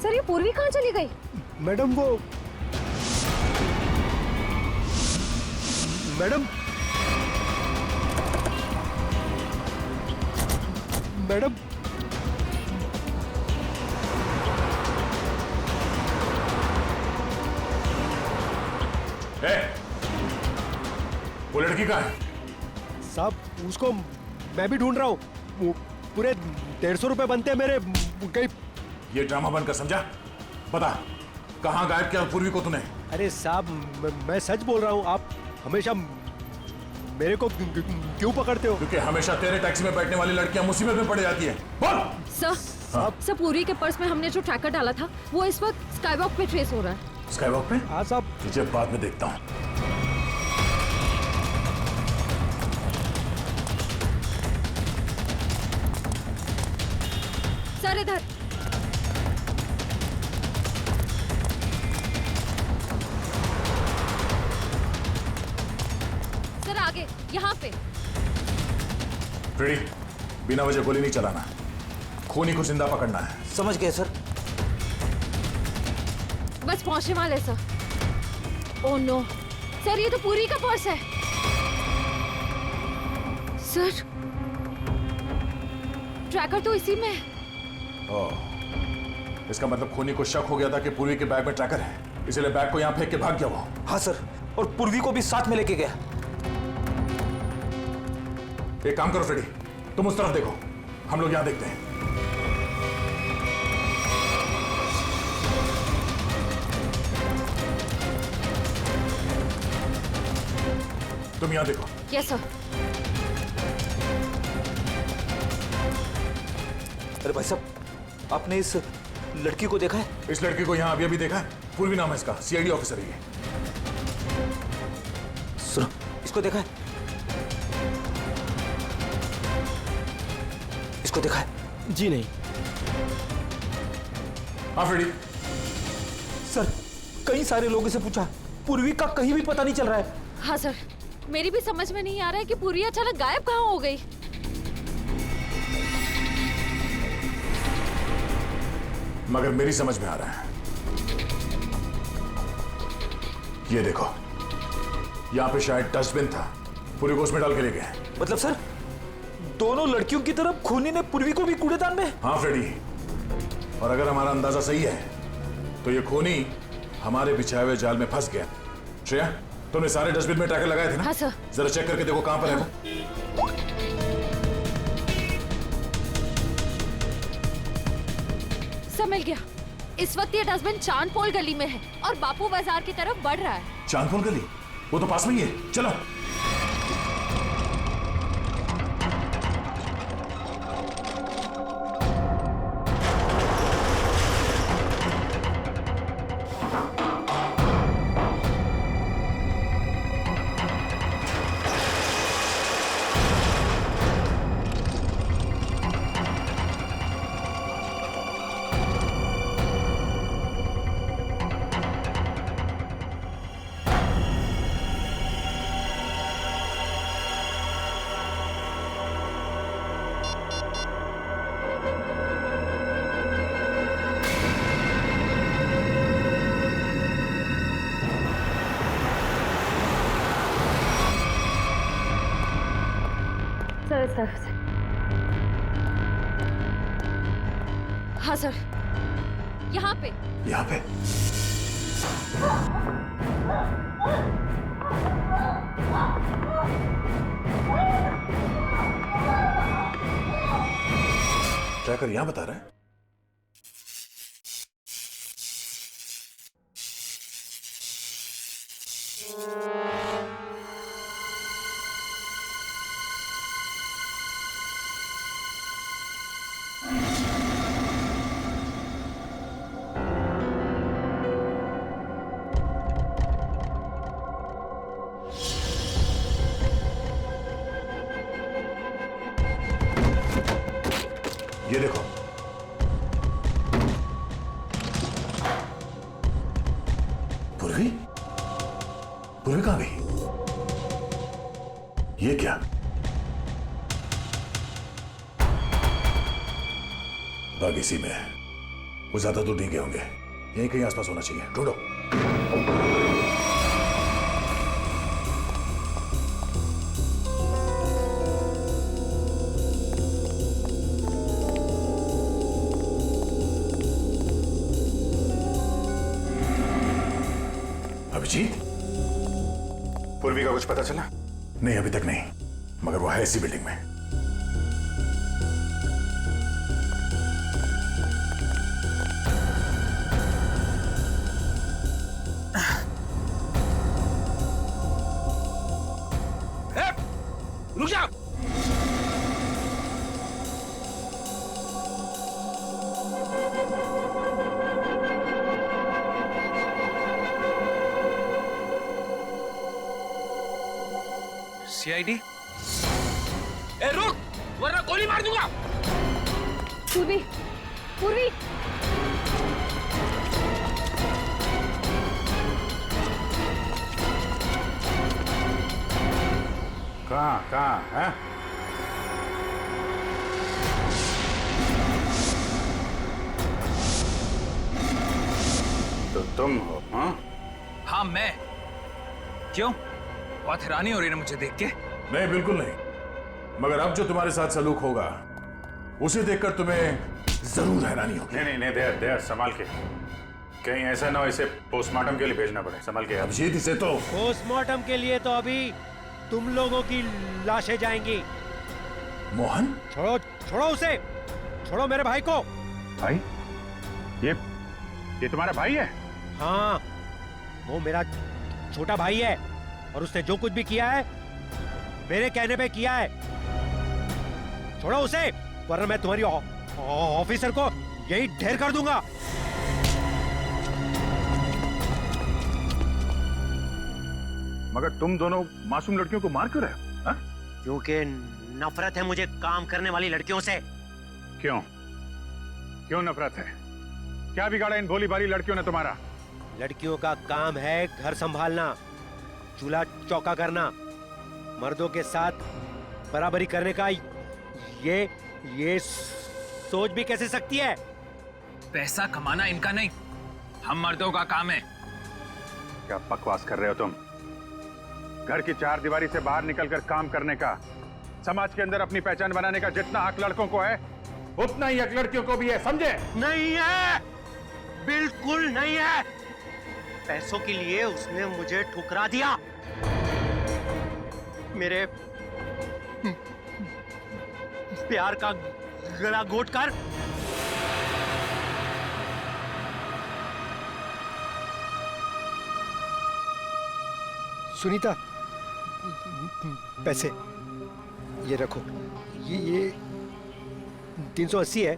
सर ये पूर्वी कहाँ चली गई? मैडम वो मैडम मैडम वो लड़की कहाँ है? साहब उसको मैं भी ढूंढ रहा हूँ। पूरे 150 रुपए बनते हैं मेरे। कहीं ये ड्रामा बनकर समझा? बता कहाँ गायब किया पूर्वी को तूने? अरे साहब मैं सच बोल रहा हूँ। आप हमेशा मेरे को क्यों पकड़ते हो? क्योंकि हमेशा तेरे टैक्सी में बैठने वाली लड़कियां मुसीबत में पड़ जाती है। बोल। सर पूर्वी के पर्स में हमने जो ट्रैकर डाला था वो इस वक्त स्काईवॉक पे ट्रेस हो रहा है। स्काईवॉक पे? हाँ साहब। तुझे बाद में देखता हूँ। सर इधर। सर आगे यहाँ पे। रेडी, बिना वजह गोली नहीं चलाना। खूनी को जिंदा पकड़ना है। समझ गए सर। बस पहुंचने वाले सर। ओह नो सर, ये तो पूरी का पर्स है सर। ट्रैकर तो इसी में है। ओह, इसका मतलब खूनी को शक हो गया था कि पूर्वी के बैग में ट्रैकर है, इसलिए बैग को यहाँ फेंक के भाग गया वो। हाँ सर, और पूर्वी को भी साथ में लेके गया। एक काम करो फ्रेडी, तुम उस तरफ देखो, हम लोग यहाँ देखते हैं। तुम यहाँ देखो। Yes sir. अरे भाई साहब, आपने इस लड़की को देखा है? इस लड़की को यहाँ अभी अभी देखा है। पूर्वी नाम है इसका, सीआईडी ऑफिसर है ये। सुनो, इसको देखा है? इसको देखा है? जी नहीं। हाँ फ्रेडी। सर, कई सारे लोगों से पूछा, पूर्वी का कहीं भी पता नहीं चल रहा है। हाँ सर, मेरी भी समझ में नहीं आ रहा है कि पूरी अचानक गायब कहाँ हो गई। मगर मेरी समझ में आ रहा है। ये देखो, यहाँ पे शायद डस्टबिन था, पूर्वी को उसमें डाल के ले गए। मतलब सर, दोनों लड़कियों की तरफ खूनी ने पूर्वी को भी कूड़ेदान में? हाँ फ्रेडी, और अगर हमारा अंदाजा सही है तो ये खूनी हमारे बिछाए हुए जाल में फंस गया। श्रेया, तुमने सारे डस्टबिन में ट्रैकर लगाए थे ना? हाँ सर। जरा चेक करके देखो कहां पर है वो। सब मिल गया। इस वक्त ये डस्टबिन चांदपोल गली में है और बापू बाजार की तरफ बढ़ रहा है। चांदपोल गली? वो तो पास में ही है, चलो। सर। हाँ सर, यहाँ पे। यहाँ पे? ट्रैकर यहाँ बता रहा है। ये देखो, पूर्वी? पूर्वी कहां गई? ये क्या? बाग इसी में है। वो ज्यादा दूर नहीं गए होंगे, यहीं कहीं आसपास होना चाहिए। ढूंढो। अभिजीत, पूर्वी का कुछ पता चला? नहीं, अभी तक नहीं, मगर वो है इसी बिल्डिंग में। रुक जा। सीआईडी? ए रुक, वरना गोली मार दूंगा। पूर्वी, पूर्वी। कहाँ है? तो तुम हो? हाँ हाँ मैं। क्यों, बहुत हैरानी हो रही है ना मुझे देख के? नहीं, बिल्कुल नहीं। मगर अब जो तुम्हारे साथ सलूक होगा उसे देखकर तुम्हें जरूर हैरानी होगी। नहीं, देर संभाल के, कहीं ऐसा ना हो इसे पोस्टमार्टम के लिए भेजना पड़े। संभाल के। अभिजीत, इसे तो पोस्टमार्टम के लिए तो अभी तुम लोगों की लाशें जाएंगी। मोहन, छोड़ो उसे, छोड़ो मेरे भाई को। भाई? ये तुम्हारा भाई है? हाँ, वो मेरा छोटा भाई है और उसने जो कुछ भी किया है मेरे कहने पे किया है। छोड़ो उसे, वरना मैं तुम्हारी ऑफिसर को यही ढेर कर दूंगा। मगर तुम दोनों मासूम लड़कियों को मार क्यों रहे हो? क्योंकि नफरत है मुझे काम करने वाली लड़कियों से। क्यों नफरत है? क्या बिगाड़ा इन भोली भाली लड़कियों ने तुम्हारा? लड़कियों का काम है घर संभालना, चूल्हा चौका करना, मर्दों के साथ बराबरी करने का। ये सोच भी कैसे सकती है? पैसा कमाना इनका नहीं, हम मर्दों का काम है। क्या बकवास कर रहे हो तुम? घर की चार दीवारी से बाहर निकलकर काम करने का, समाज के अंदर अपनी पहचान बनाने का जितना हक लड़कों को है उतना ही हक लड़कियों को भी है, समझे? नहीं है, बिल्कुल नहीं है। पैसों के लिए उसने मुझे ठुकरा दिया। मेरे प्यार का गला घोट कर सुनीता, पैसे ये रखो। ये 380 है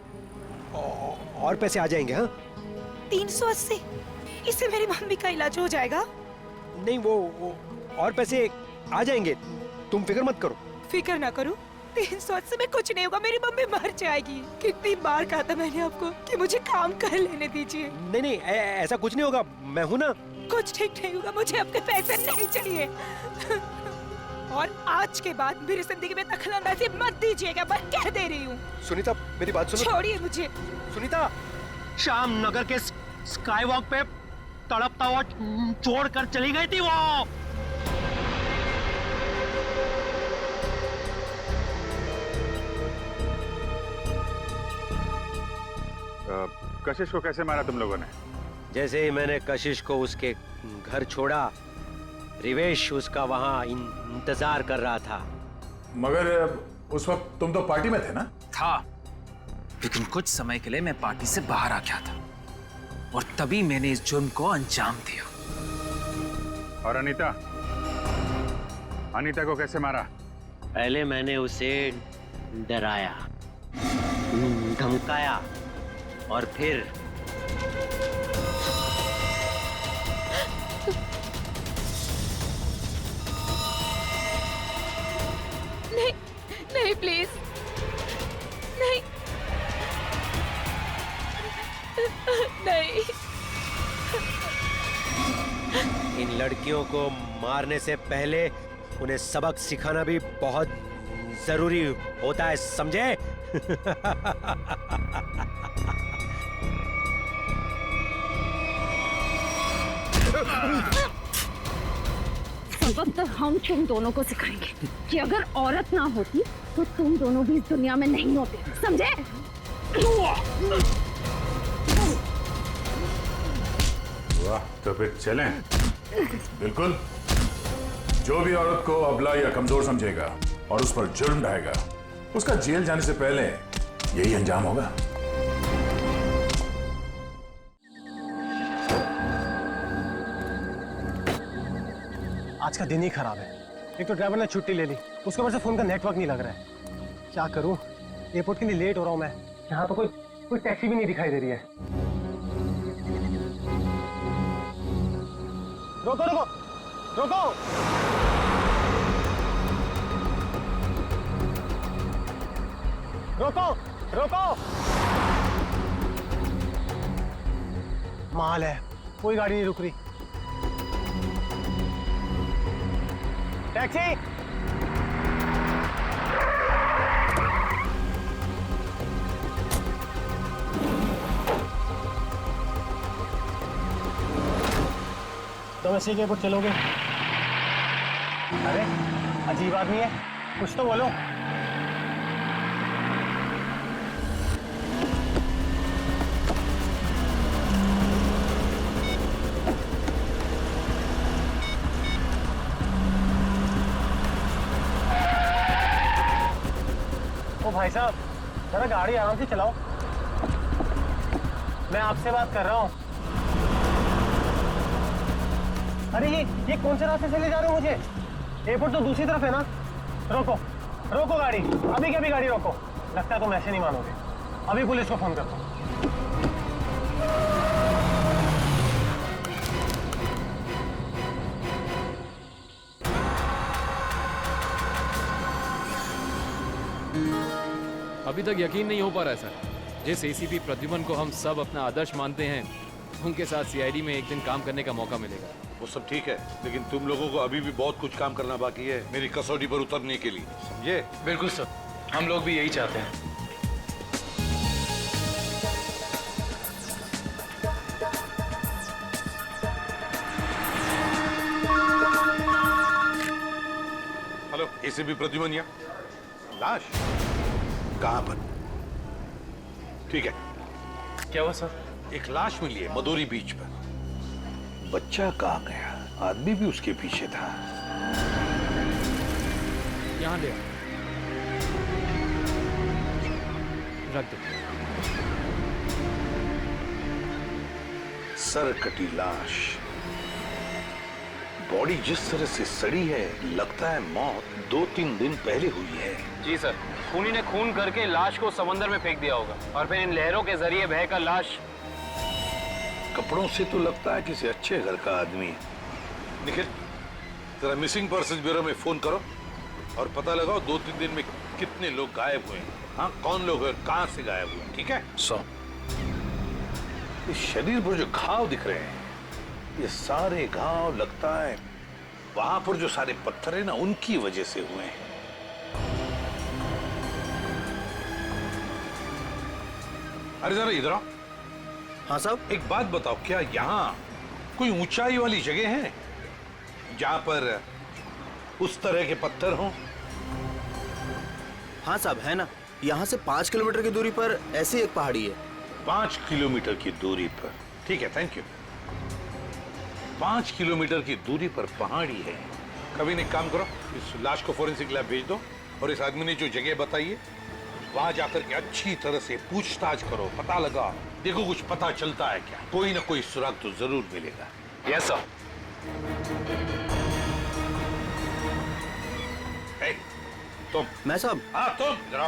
और पैसे आ जाएंगे। हाँ, 380? इससे मेरी मम्मी का इलाज हो जाएगा? नहीं, वो और पैसे आ जाएंगे, तुम फिक्र मत करो। फिक्र ना करूं, 380 में कुछ नहीं होगा, मेरी मम्मी मर जाएगी। कितनी बार कहा था मैंने आपको कि मुझे काम कर लेने दीजिए। नहीं, ऐसा कुछ नहीं होगा, मैं हूं ना। कुछ ठीक नहीं होगा, मुझे आपके पैसे नहीं चाहिए। और आज के बाद मेरी जिंदगी में दखलंदाजी मत दीजिएगा, मैं कह दे रही हूँ। सुनीता, मेरी बात सुनो। छोड़िए मुझे। सुनीता, शाम नगर के स्काई वॉक पे तड़पता हुआ छोड़कर चली गई थी वो। कशिश को कैसे मारा तुम लोगों ने? जैसे ही मैंने कशिश को उसके घर छोड़ा, रिवेश उसका वहां इंतजार कर रहा था। मगर उस वक्त तुम तो पार्टी में थे ना? था, लेकिन कुछ समय के लिए मैं पार्टी से बाहर आ गया था और तभी मैंने इस जुर्म को अंजाम दिया। और अनीता को कैसे मारा? पहले मैंने उसे डराया, धमकाया और फिर नहीं प्लीज, नहीं नहीं। इन लड़कियों को मारने से पहले उन्हें सबक सिखाना भी बहुत जरूरी होता है, समझे? सबक तो हम तुम दोनों को सिखाएंगे कि अगर औरत ना होती तो तुम दोनों भी इस दुनिया में नहीं होते, समझे? वाह, तो फिर चलें? बिल्कुल। जो भी औरत को अबला या कमजोर समझेगा और उस पर जुर्म ढाएगा, उसका जेल जाने से पहले यही अंजाम होगा। आज का दिन ही खराब है। एक तो ड्राइवर ने छुट्टी ले ली, उसके ऊपर से फोन का नेटवर्क नहीं लग रहा है। क्या करूं? एयरपोर्ट के लिए लेट हो रहा हूं मैं। यहाँ तो कोई टैक्सी भी नहीं दिखाई दे रही है। रोको रोको रोको! रोको रोको! माल है, कोई गाड़ी नहीं रुक रही। टैक्सी! 380 के एयरपोर्ट चलोगे? अरे अजीब आदमी है, कुछ तो बोलो। ओ भाई साहब, जरा गाड़ी आराम से चलाओ, मैं आपसे बात कर रहा हूँ। अरे ये कौन से रास्ते से ले जा रहे हो मुझे? एयरपोर्ट तो दूसरी तरफ है ना। रोको रोको गाड़ी, अभी के अभी गाड़ी रोको। लगता है तुम ऐसे नहीं मानोगे, अभी पुलिस को फोन करता हूँ। अभी तक यकीन नहीं हो पा रहा है सर। जिस एसीपी प्रद्युमन को हम सब अपना आदर्श मानते हैं, उनके साथ सीआईडी में एक दिन काम करने का मौका मिलेगा। वो सब ठीक है, लेकिन तुम लोगों को अभी भी बहुत कुछ काम करना बाकी है मेरी कसौटी पर उतरने के लिए, समझे? बिल्कुल सर, हम लोग भी यही चाहते हैं। हेलो, एसीपी प्रद्युमन या लाश कहाँ पर? ठीक है। क्या हुआ सर? एक लाश मिली है मदोरी बीच पर। बच्चा कहाँ गया? आदमी भी उसके पीछे था। यहाँ ले रख दो। सर कटी लाश, बॉडी जिस तरह से सड़ी है, लगता है मौत 2-3 दिन पहले हुई है। जी सर, खूनी ने खून करके लाश को समंदर में फेंक दिया होगा और फिर इन लहरों के जरिए बहकर लाश। कपड़ों से तो लगता है किसी अच्छे घर का आदमी है। निखिल, जरा मिसिंग पर्सन ब्यूरो में फोन करो और पता लगाओ 2-3 दिन में कितने लोग गायब हुए हैं। हाँ, कौन लोग हैं, कहाँ से गायब हुए, ठीक है? इस शरीर पर जो घाव दिख रहे हैं, ये सारे घाव लगता है वहां पर जो सारे पत्थर है ना, उनकी वजह से हुए हैं। अरे जरा इधर आओ। हाँ साहब। एक बात बताओ, क्या यहाँ कोई ऊंचाई वाली जगह है जहां पर उस तरह के पत्थर हों? हाँ साहब, है ना। यहाँ से 5 किलोमीटर की दूरी पर ऐसी एक पहाड़ी है। 5 किलोमीटर की दूरी पर? ठीक है, थैंक यू। 5 किलोमीटर की दूरी पर पहाड़ी है। कभी एक काम करो, इस लाश को फोरेंसिक लैब भेज दो और इस आदमी ने जो जगह बताई है वहां जाकर के अच्छी तरह से पूछताछ करो, पता लगा, देखो कुछ पता चलता है क्या। कोई ना कोई सुराग तो जरूर मिलेगा। Yes sir. तुम? मैं साहब? हाँ तुम, जरा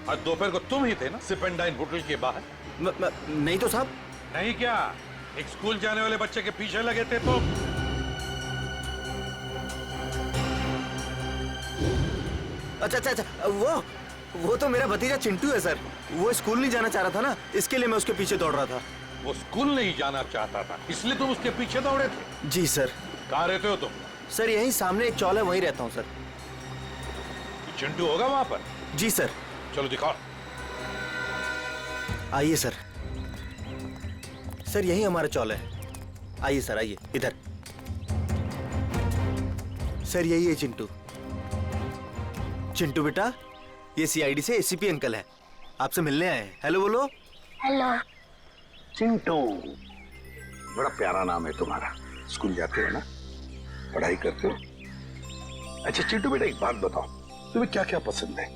आज दोपहर को तुम ही थे ना सिप एंड डाइन होटल के बाहर? नहीं तो साहब। नहीं क्या? एक स्कूल जाने वाले बच्चे के पीछे लगे थे तुम? अच्छा, वो तो मेरा भतीजा चिंटू है सर। वो स्कूल नहीं जाना चाह रहा था ना, इसके लिए मैं उसके पीछे दौड़ रहा था। वो स्कूल नहीं जाना चाहता था, इसलिए तुम उसके पीछे दौड़े थे? जी सर। कहाँ रहते हो तुम? सर यहीं सामने एक चौल है, वहीं रहता हूँ सर। चिंटू होगा वहां पर? जी सर। चलो दिखाओ। आइए सर। सर यही हमारा चौल है। आइए सर, आइए इधर। सर यही है चिंटू। चिंटू बेटा, ये सीआईडी से एसीपी अंकल है, आपसे मिलने आए हैं। हेलो बोलो। हेलो। चिंटू, बड़ा प्यारा नाम है तुम्हारा। स्कूल जाते हो ना, पढ़ाई करते हो? अच्छा चिंटू बेटा, एक बात बताओ, तुम्हें क्या क्या पसंद है?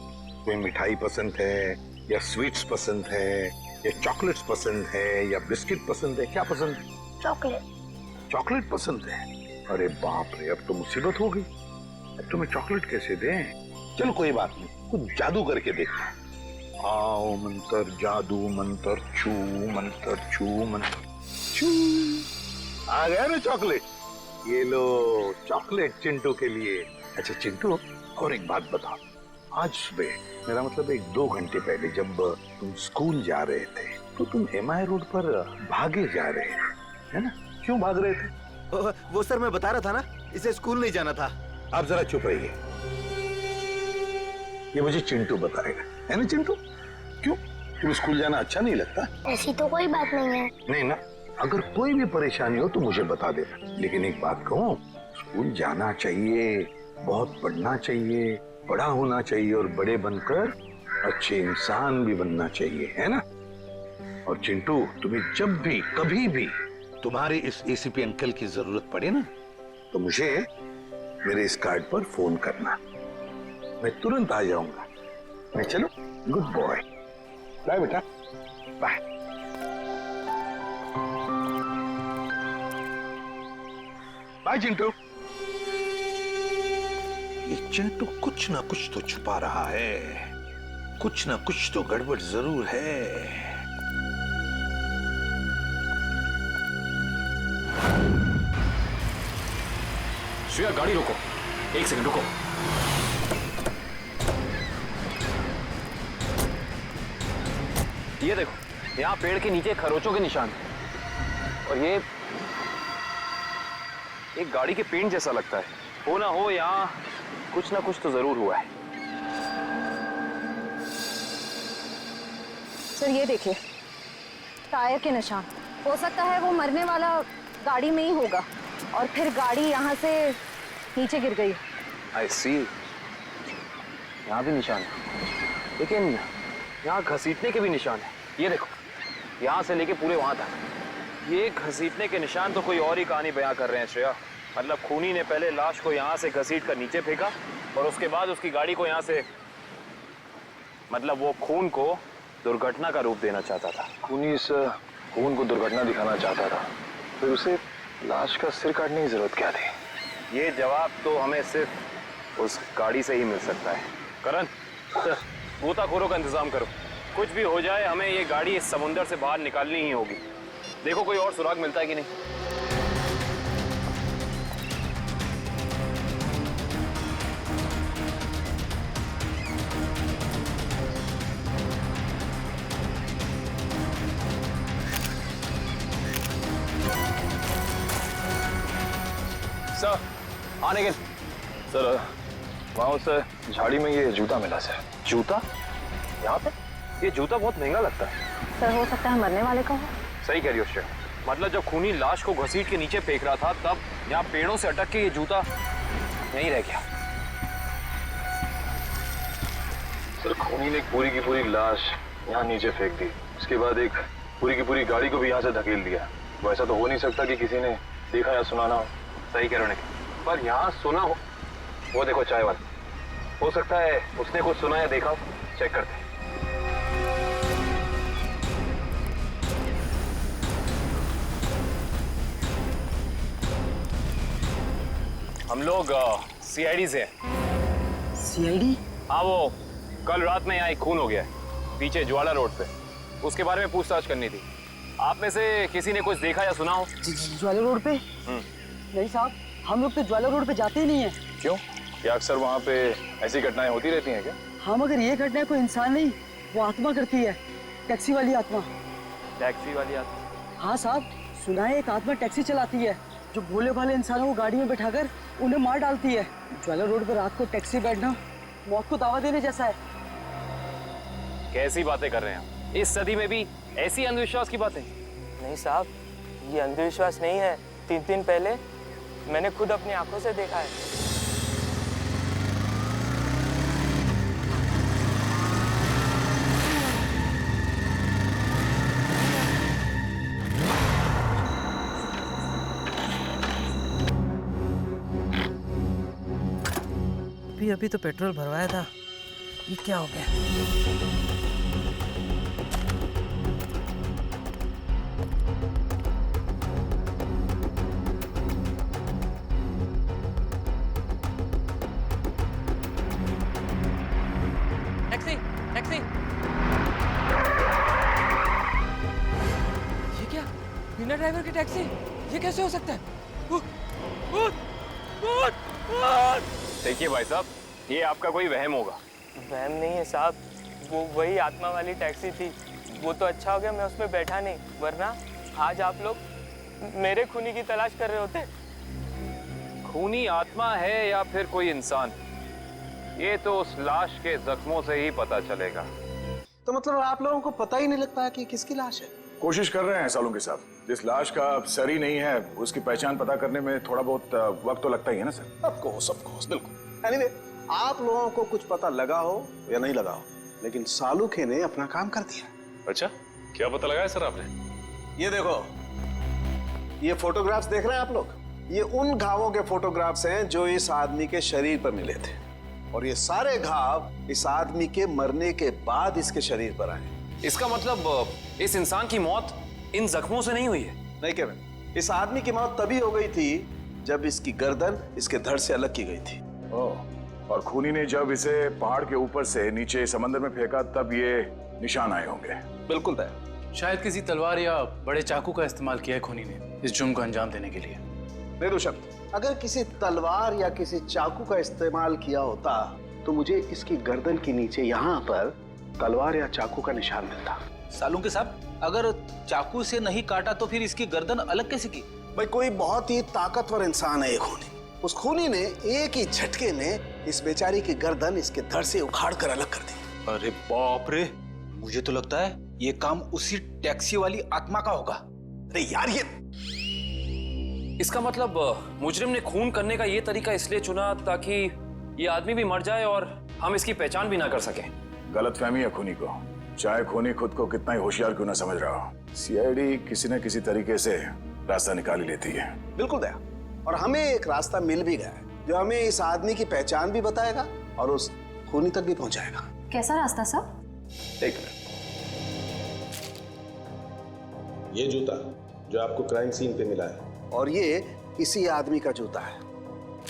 कोई मिठाई पसंद है या स्वीट्स पसंद है या चॉकलेट्स पसंद है या बिस्किट पसंद है? क्या पसंद है? चॉकलेट। चॉकलेट पसंद है? अरे बाप रे, अब तो मुसीबत हो गई। अब तुम्हें चॉकलेट कैसे दें? चलो कोई बात नहीं, कुछ जादू करके देखते हैं। आओ मंत्र जादू, मंत्र छू, मंत्र छू, मंत्र छू। आ गया ना चॉकलेट? ये लो चॉकलेट चिंटू के लिए। अच्छा चिंटू, और एक बात बताओ, आज सुबह, मेरा मतलब 1-2 घंटे पहले जब तुम स्कूल जा रहे थे तो तुम एमआई रोड पर भागे जा रहे थे, है ना? क्यों भाग रहे थे? वो सर मैं बता रहा था ना, इसे स्कूल नहीं जाना था। आप जरा चुप रहिए, ये मुझे चिंटू बताएगा, है ना चिंटू? क्यों तुम्हें स्कूल जाना अच्छा नहीं लगता? ऐसी तो कोई बात नहीं है। नहीं ना, अगर कोई भी परेशानी हो तो मुझे बता देना। लेकिन एक बात कहूँ, स्कूल जाना चाहिए, बहुत पढ़ना चाहिए, बड़ा होना चाहिए और बड़े बनकर अच्छे इंसान भी बनना चाहिए, है ना? और चिंटू, तुम्हें जब भी कभी भी तुम्हारे इस एसीपी अंकल की जरूरत पड़े ना, तो मुझे मेरे इस कार्ड पर फोन करना, मैं तुरंत आ जाऊंगा। मैं चलो, गुड बॉय, बाय बेटा, बाय। बाय चिंटू। ये चिंटू कुछ ना कुछ तो छुपा रहा है, कुछ ना कुछ तो गड़बड़ जरूर है। श्रेया गाड़ी रोको, एक सेकंड रुको। ये देखो, यहाँ पेड़ के नीचे खरोचों के निशान हैं। और ये एक गाड़ी के पेंट जैसा लगता है। हो ना हो, यहाँ कुछ ना कुछ तो जरूर हुआ है। सर ये देखिए, टायर के निशान। हो सकता है वो मरने वाला गाड़ी में ही होगा और फिर गाड़ी यहाँ से नीचे गिर गई। आई सी, यहाँ भी निशान है, लेकिन यहाँ घसीटने के भी निशान है। ये देखो, यहाँ से लेके पूरे वहां तक ये घसीटने के निशान तो कोई और ही कहानी बयां कर रहे हैं श्रेया। मतलब खूनी ने पहले लाश को यहाँ से घसीट कर नीचे फेंका और उसके बाद उसकी गाड़ी को यहाँ से, मतलब वो खून को दुर्घटना का रूप देना चाहता था। खूनी इस खून को दुर्घटना दिखाना चाहता था, फिर उसे लाश का सिर काटने की जरूरत क्या थी? ये जवाब तो हमें सिर्फ उस गाड़ी से ही मिल सकता है। करण, गोताखोरों का इंतजाम करो। कुछ भी हो जाए, हमें ये गाड़ी इस समुंदर से बाहर निकालनी ही होगी। देखो कोई और सुराग मिलता है कि नहीं। सर, आने के सर, वहाँ उस झाड़ी में ये जूता मिला सर। जूता? यहाँ पे? ये जूता बहुत महंगा लगता है। सर हो सकता है मरने वाले का हो। सही कह रही हो श्रेया। मतलब जब खूनी लाश को घसीट के नीचे फेंक रहा था, तब यहाँ पेड़ों से अटक के ये जूता यहीं रह गया। सर, खूनी ने एक पूरी की पूरी लाश यहाँ नीचे फेंक दी, उसके बाद एक पूरी की पूरी गाड़ी को भी यहाँ से धकेल दिया। वैसा तो हो नहीं सकता कि किसी ने देखा या सुना ना हो। सही कह रहे हो, पर यहाँ सुना हो। वो देखो चाय वाला, हो सकता है उसने कुछ सुना या देखा। चेक करते हैं। हम लोग सीआईडी से हैं। सीआईडी? हाँ, वो कल रात में यहाँ एक खून हो गया है पीछे ज्वाला रोड पे। उसके बारे में पूछताछ करनी थी। आप में से किसी ने कुछ देखा या सुना हो? ज्वाला रोड पे? नहीं साहब, हम लोग तो ज्वाला रोड पे जाते ही नहीं है। क्यों? क्या अक्सर वहाँ पे ऐसी घटनाएं होती रहती हैं क्या? हाँ, मगर ये घटना कोई इंसान नहीं, वो आत्मा करती है। टैक्सी वाली आत्मा। टैक्सी वाली आत्मा? हाँ साहब, सुना है एक आत्मा टैक्सी चलाती है जो भोले भाले इंसानों को गाड़ी में बैठाकर उन्हें मार डालती है। ज्वाला रोड पर रात को टैक्सी बैठना मौत को दावा देने जैसा है। कैसी बातें कर रहे हैं? इस सदी में भी ऐसी अंधविश्वास की बातें? नहीं साहब, ये अंधविश्वास नहीं है। 3 दिन पहले मैंने खुद अपनी आंखों से देखा है। अभी तो पेट्रोल भरवाया था, ये क्या हो गया? Taxi, taxi. ये क्या? बिना ड्राइवर की टैक्सी? ये कैसे हो सकता है? देखिए भाई साहब, ये आपका कोई वहम होगा। वहम नहीं है साहब, वो वही आत्मा वाली टैक्सी थी। वो तो अच्छा हो गया मैं उसमें बैठा नहीं, वरना आज आप लोग मेरे खूनी की तलाश कर रहे होते। खूनी आत्मा है या फिर कोई इंसान, ये तो उस लाश के जख्मों से ही पता चलेगा। तो मतलब आप लोगों को पता ही नहीं लगता है कि किसकी लाश है? कोशिश कर रहे हैं सालों के साथ। जिस लाश का सर ही नहीं है उसकी पहचान पता करने में थोड़ा बहुत वक्त तो लगता ही है ना सर। ऑफ कोर्स, बिल्कुल। एनीवे, आप लोगों को कुछ पता लगा हो या नहीं लगा हो, लेकिन सालुखे ने अपना काम कर दिया। अच्छा, क्या पता लगाया सर आपने? ये देखो, ये फोटोग्राफ्स देख रहे हैं आप लोग? ये उन घावों के फोटोग्राफ्स हैं जो इस आदमी के शरीर पर मिले थे, और ये सारे घाव इस आदमी के मरने के बाद इसके शरीर पर आए। इसका मतलब इस इंसान की मौत इन जख्मों से नहीं हुई है? नहीं केविन, इस आदमी की मौत तभी हो गई थी जब इसकी गर्दन इसके धड़ से अलग की गई थी। और खूनी ने जब इसे पहाड़ के ऊपर से नीचे समंदर में फेंका तब ये निशान आए होंगे। बिल्कुल तय। शायद किसी तलवार या बड़े चाकू का इस्तेमाल किया है खूनी ने इस जुर्म को अंजाम देने के लिए। निर्दोषक, अगर किसी तलवार या किसी चाकू का इस्तेमाल किया होता तो मुझे इसकी गर्दन के नीचे यहाँ पर तलवार या चाकू का निशान मिलता। सालुंके साहब, अगर चाकू से नहीं काटा तो फिर इसकी गर्दन अलग कैसे की? भाई, कोई बहुत ही ताकतवर इंसान है ये खूनी। उस खूनी ने एक ही झटके में इस बेचारी की गर्दन इसके धड़ से उखाड़ कर अलग कर दी। अरे बाप रे, मुझे तो लगता है ये काम उसी टैक्सी वाली आत्मा का होगा। अरे यार, ये इसका मतलब मुजरिम ने खून करने का ये तरीका इसलिए चुना ताकि ये आदमी भी मर जाए और हम इसकी पहचान भी ना कर सकें। गलतफहमी है खूनी को, चाहे खूनी खुद को कितना ही होशियार क्यों ना समझ रहा हो। सीआईडी किसी न किसी तरीके से रास्ता निकाल ही लेती है। बिल्कुल दया, और हमें एक रास्ता मिल भी गया है जो हमें इस आदमी की पहचान भी बताएगा और उस खूनी तक भी पहुंचाएगा। कैसा रास्ता साहब? एक मिनट, ये जूता जो आपको क्राइम सीन पे मिला है, और ये इसी आदमी का जूता है,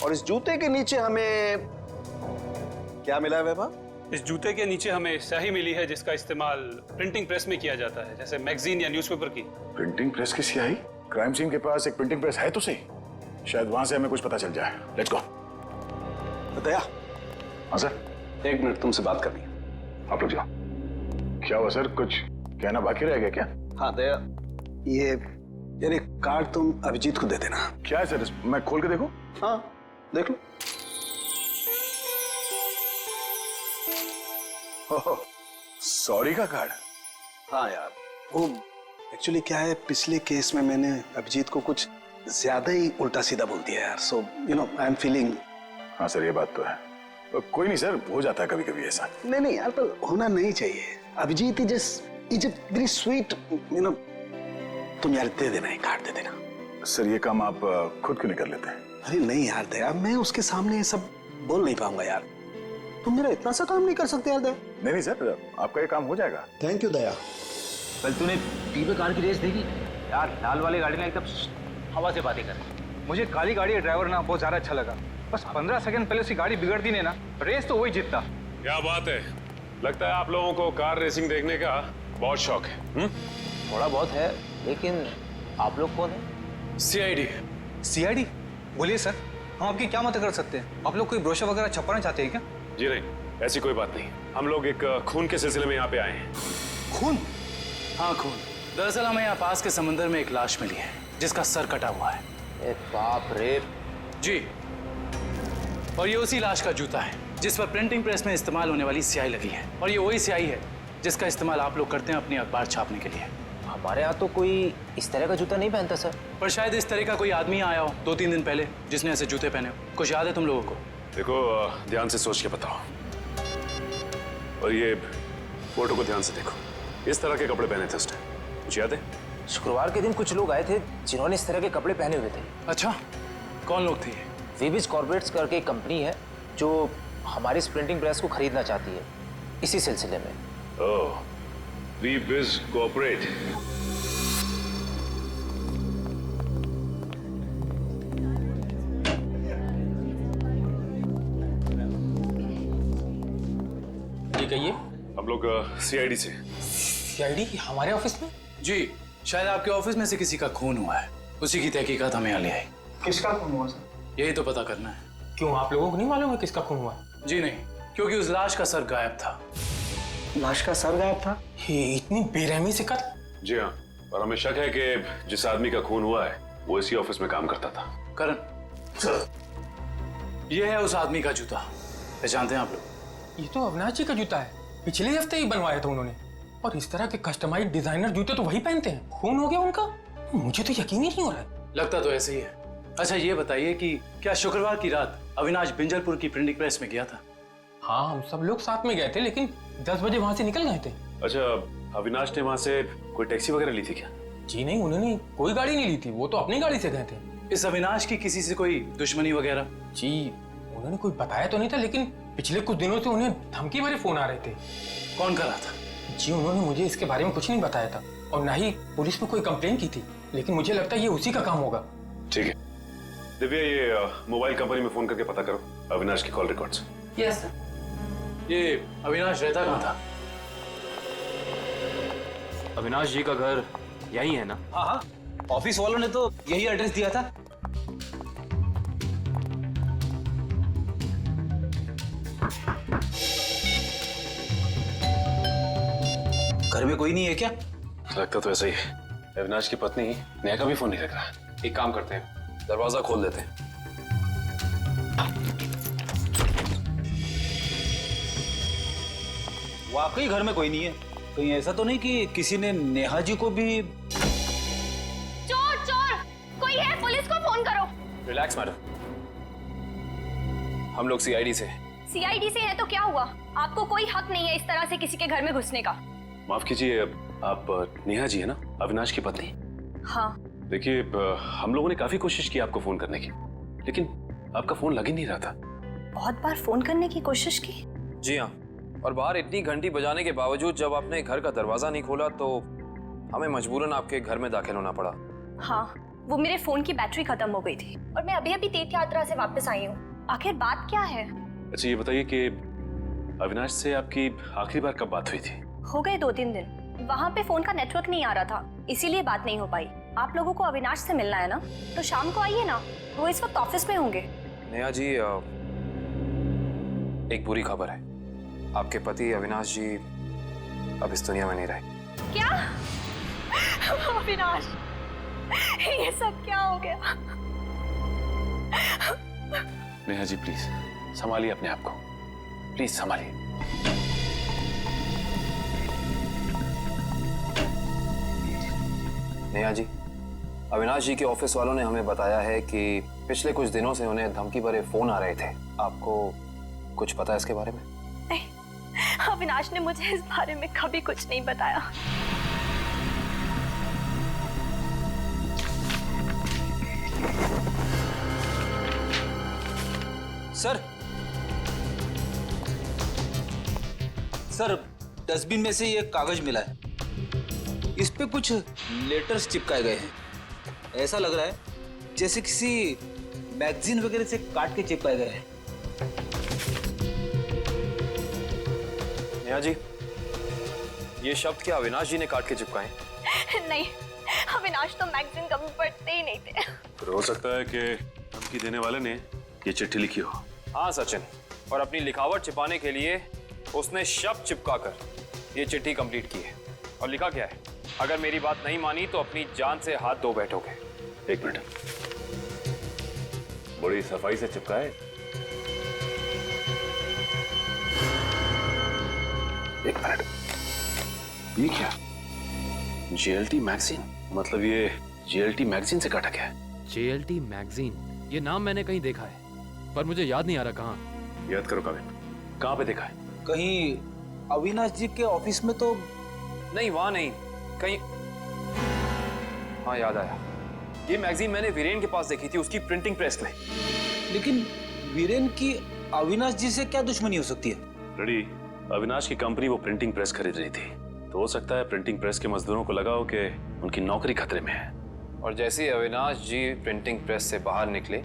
और इस जूते के नीचे हमें क्या मिला है वैभव? इस जूते के नीचे हमें स्याही मिली है जिसका इस्तेमाल प्रिंटिंग प्रेस में किया जाता है, जैसे मैगजीन या न्यूज़पेपर की। प्रिंटिंग प्रेस की स्याही? क्राइम सीन के पास एक प्रिंटिंग प्रेस है तो सही, शायद वहां से हमें कुछ पता चल जाए। Let's go. दया। हाँ सर। 1 मिनट तुमसे बात करनी है। आप लोग जाओ। क्या हुआ सर, कुछ कहना बाकी रह गया क्या? हाँ दया, ये यार एक कार्ड तुम अभिजीत को दे देना। क्या है सर, मैं खोल के देखूं? हाँ देख लो। सॉरी का कार्ड? हाँ यार, वो एक्चुअली क्या है, पिछले केस में मैंने अभिजीत को कुछ ज्यादा ही उल्टा सीधा बोल दिया यार, so you know I am feeling. हाँ सर, ये बात तो है। कोई नहीं सर, हो जाता है कभी कभी ऐसा। नहीं यार, पर होना नहीं चाहिए। Abhijeet is very sweet, you know. तुम यार दे देना, एक कार्ड दे देना। सर ये काम आप खुद क्यों नहीं कर लेते? अरे नहीं यार दया, मैं उसके सामने ये सब बोल नहीं पाऊंगा यार। तुम मेरा इतना सा काम नहीं कर सकते यार दया। नहीं सर, आपका ये काम हो जाएगा। थैंक यू दया। कल तूने पीपे कार की रेस देखी? यार लाल वाली गाड़ी ना एकदम हवा से बातें कर। मुझे काली गाड़ी का ड्राइवर ना बहुत ज्यादा अच्छा लगा। बस 15 सेकंड पहले उसकी गाड़ी बिगड़ती नहीं ना, रेस तो वही जीतता। क्या बात है, लगता है आप लोगों को कार रेसिंग देखने का बहुत शौक है। थोड़ा बहुत है, लेकिन आप लोग कौन है? सीआईडी। सीआईडी? बोलिए सर, हम आपकी क्या मदद कर सकते हैं? आप लोग कोई ब्रोशर वगैरह छपवाना चाहते हैं क्या? जी नहीं, ऐसी कोई बात नहीं। हम लोग एक खून के सिलसिले में यहाँ पे आए हैं। खून? हाँ खून। दरअसल हमें यहाँ पास के समंदर में एक लाश मिली है जिसका सर कटा हुआ है। ए बाप रे। जी, और ये उसी लाश का जूता है जिस पर प्रिंटिंग प्रेस में इस्तेमाल होने वाली स्याही लगी है, और ये वही स्याही है जिसका इस्तेमाल आप लोग करते हैं अपनी अखबार छापने के लिए। हमारे यहाँ तो कोई इस तरह का जूता नहीं पहनता सर। पर शायद इस तरह का कोई आदमी आया हो 2-3 दिन पहले जिसने ऐसे जूते पहने हो। कुछ याद है तुम लोगों को? देखो, ध्यान से सोच के बताओ, और ये फोटो को ध्यान से देखो। इस तरह के कपड़े पहने थे उसने, कुछ याद है? शुक्रवार के दिन कुछ लोग आए थे जिन्होंने इस तरह के कपड़े पहने हुए थे। अच्छा, कौन लोग थे? वीबिज कॉर्पोरेट्स करके एक कंपनी है जो हमारी इस प्रिंटिंग प्रेस को खरीदना चाहती है, इसी सिलसिले में। ओह, वीबिज कॉर्पोरेट। ये कहिए। हम लोग सीआईडी से। सीआईडी हमारे ऑफिस में? जी, शायद आपके ऑफिस में से किसी का खून हुआ है, उसी की तहकीकात हमें यहाँ ले आई। किसका खून हुआ सर? यही तो पता करना है। क्यों, आप लोगों को नहीं मालूम है किसका खून हुआ? जी नहीं, क्योंकि उस लाश का सर गायब था। लाश का सर गायब था? ये इतनी बेरहमी से कत्ल? जी हाँ, और हमें शक है कि जिस आदमी का खून हुआ है वो इसी ऑफिस में काम करता था। करण सर, ये है उस आदमी का जूता, पहचानते हैं आप लोग? ये तो अविनाश जी का जूता है, पिछले हफ्ते ही बनवाया था उन्होंने। और इस तरह के कस्टमाइज्ड डिजाइनर जूते तो वही पहनते हैं। खून हो गया उनका? मुझे तो यकीन ही नहीं हो रहा है। लगता तो ऐसे ही है। अच्छा ये बताइए कि क्या शुक्रवार की रात अविनाश बिंजलपुर की प्रिंटिंग प्रेस में गया था? हाँ, हम सब लोग साथ में गए थे, लेकिन 10 बजे वहां से निकल गए थे। अच्छा, अविनाश ने वहां से कोई टैक्सी वगैरह ली थी क्या? जी नहीं, उन्होंने कोई गाड़ी नहीं ली थी, वो तो अपनी गाड़ी से गए थे। इस अविनाश की किसी से कोई दुश्मनी वगैरह? जी उन्होंने कोई बताया तो नहीं था, लेकिन पिछले कुछ दिनों से उन्हें धमकी भरे फोन आ रहे थे। कौन कर रहा था? जी उन्होंने मुझे इसके बारे में कुछ नहीं बताया था और ना ही पुलिस में कोई कंप्लेन की थी, लेकिन मुझे लगता है ये उसी का काम होगा। ठीक है दिव्या, ये मोबाइल कंपनी में फोन करके पता करो अविनाश की कॉल रिकॉर्ड्स। Yes sir. ये अविनाश रहता कहाँ था? अविनाश जी का घर यही है ना? हाँ हाँ, ऑफिस वालों ने तो यही एड्रेस दिया था। घर में कोई नहीं है क्या? लगता तो ऐसा ही है। अविनाश की पत्नी नेहा का भी फोन नहीं लग रहा। एक काम करते हैं, दरवाजा खोल देते हैं। वाकई घर में कोई नहीं है। कहीं ऐसा तो नहीं कि किसी ने नेहा जी को भी? चोर चोर, कोई है? पुलिस को फोन करो। रिलैक्स मैडम, हम लोग सीआईडी से। सीआईडी से है तो क्या हुआ? आपको कोई हक नहीं है इस तरह से किसी के घर में घुसने का। माफ कीजिए, आप नेहा जी है ना, अविनाश की पत्नी? हाँ। देखिए, हम लोगों ने काफी कोशिश की आपको फोन करने की, लेकिन आपका फोन लग ही नहीं रहा था। बहुत बार फोन करने की कोशिश की? जी हाँ, और बाहर इतनी घंटी बजाने के बावजूद जब आपने घर का दरवाजा नहीं खोला तो हमें मजबूरन आपके घर में दाखिल होना पड़ा। हाँ, वो मेरे फोन की बैटरी खत्म हो गई थी और मैं अभी अभी तीर्थ यात्रा से वापस आई हूँ। आखिर बात क्या है? अच्छा ये बताइए कि अविनाश से आपकी आखिरी बार कब बात हुई थी? हो गए 2-3 दिन। वहाँ पे फोन का नेटवर्क नहीं आ रहा था, इसीलिए बात नहीं हो पाई। आप लोगों को अविनाश से मिलना है ना, तो शाम को आइए ना, वो इस वक्त ऑफिस में होंगे। नेहा जी, एक बुरी खबर है। आपके पति अविनाश जी अब इस दुनिया में नहीं रहे। क्या? अविनाश, ये सब क्या हो गया? नेहा जी प्लीज संभालिए अपने आप को, प्लीज संभालिए। नेहा जी, अविनाश जी के ऑफिस वालों ने हमें बताया है कि पिछले कुछ दिनों से उन्हें धमकी भरे फोन आ रहे थे। आपको कुछ पता है इसके बारे में? नहीं, अविनाश ने मुझे इस बारे में कभी कुछ नहीं बताया। सर, डस्टबिन में से ये कागज मिला है। इस पे कुछ लेटर्स चिपकाए गए हैं। ऐसा लग रहा है जैसे किसी मैगजीन वगैरह से काट के चिपकाए गए हैं। नेहा जी, ये शब्द क्या अविनाश जी ने काट के चिपकाए? नहीं, अविनाश तो मैगजीन कभी पढ़ते ही नहीं थे। तो हो सकता है कि धमकी देने वाले ने ये चिट्ठी लिखी हो। हाँ सचिन, और अपनी लिखावट छिपाने के लिए उसने शब्द चिपकाकर ये चिट्ठी कंप्लीट की है। और लिखा क्या है? अगर मेरी बात नहीं मानी तो अपनी जान से हाथ धो बैठोगे। एक मिनट, बड़ी सफाई से चिपकाए। एक मिनट, ये क्या? JLT magazine? मतलब ये जेएलटी मैगजीन से काटा गया है? जेएलटी मैगजीन, ये नाम मैंने कहीं देखा है, पर मुझे याद नहीं आ रहा कहाँ। याद करो काविन, कहाँ पे देखा है? कहीं अविनाश जी के ऑफिस में तो नहीं, वहां नहीं, कहीं। हाँ याद आया, ये मैगजीन मैंने वीरेन के पास देखी थी, उसकी प्रिंटिंग प्रेस में। लेकिन वीरेन की अविनाश जी से क्या दुश्मनी हो सकती है? रेडी, अविनाश की कंपनी वो प्रिंटिंग प्रेस खरीद रही थी, तो हो सकता है प्रिंटिंग प्रेस के मजदूरों को लगा हो कि उनकी नौकरी खतरे में है। और जैसे ही अविनाश जी प्रिंटिंग प्रेस से बाहर निकले,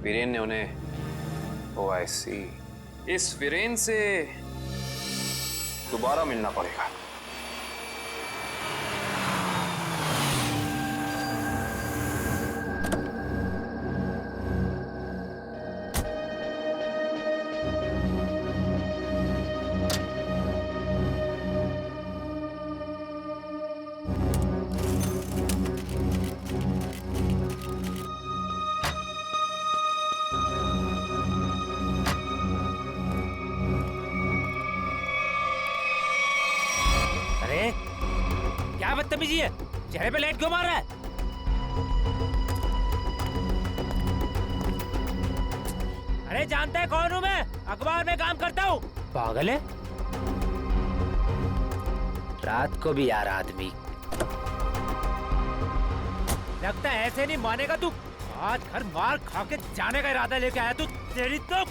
वीरेन ने उन्हें, ओह आई सी, इस वीरेन से दोबारा मिलना पड़ेगा। बदतमीजी है? चेहरे पे लाइट क्यों मार रहा है? अरे जानता है कौन हूँ मैं? अखबार में काम करता हूँ। पागल है? रात को भी यार आदमी। लगता है ऐसे नहीं मानेगा तू। आज घर मार खा के जाने का इरादा लेके आया तू। तेरी तो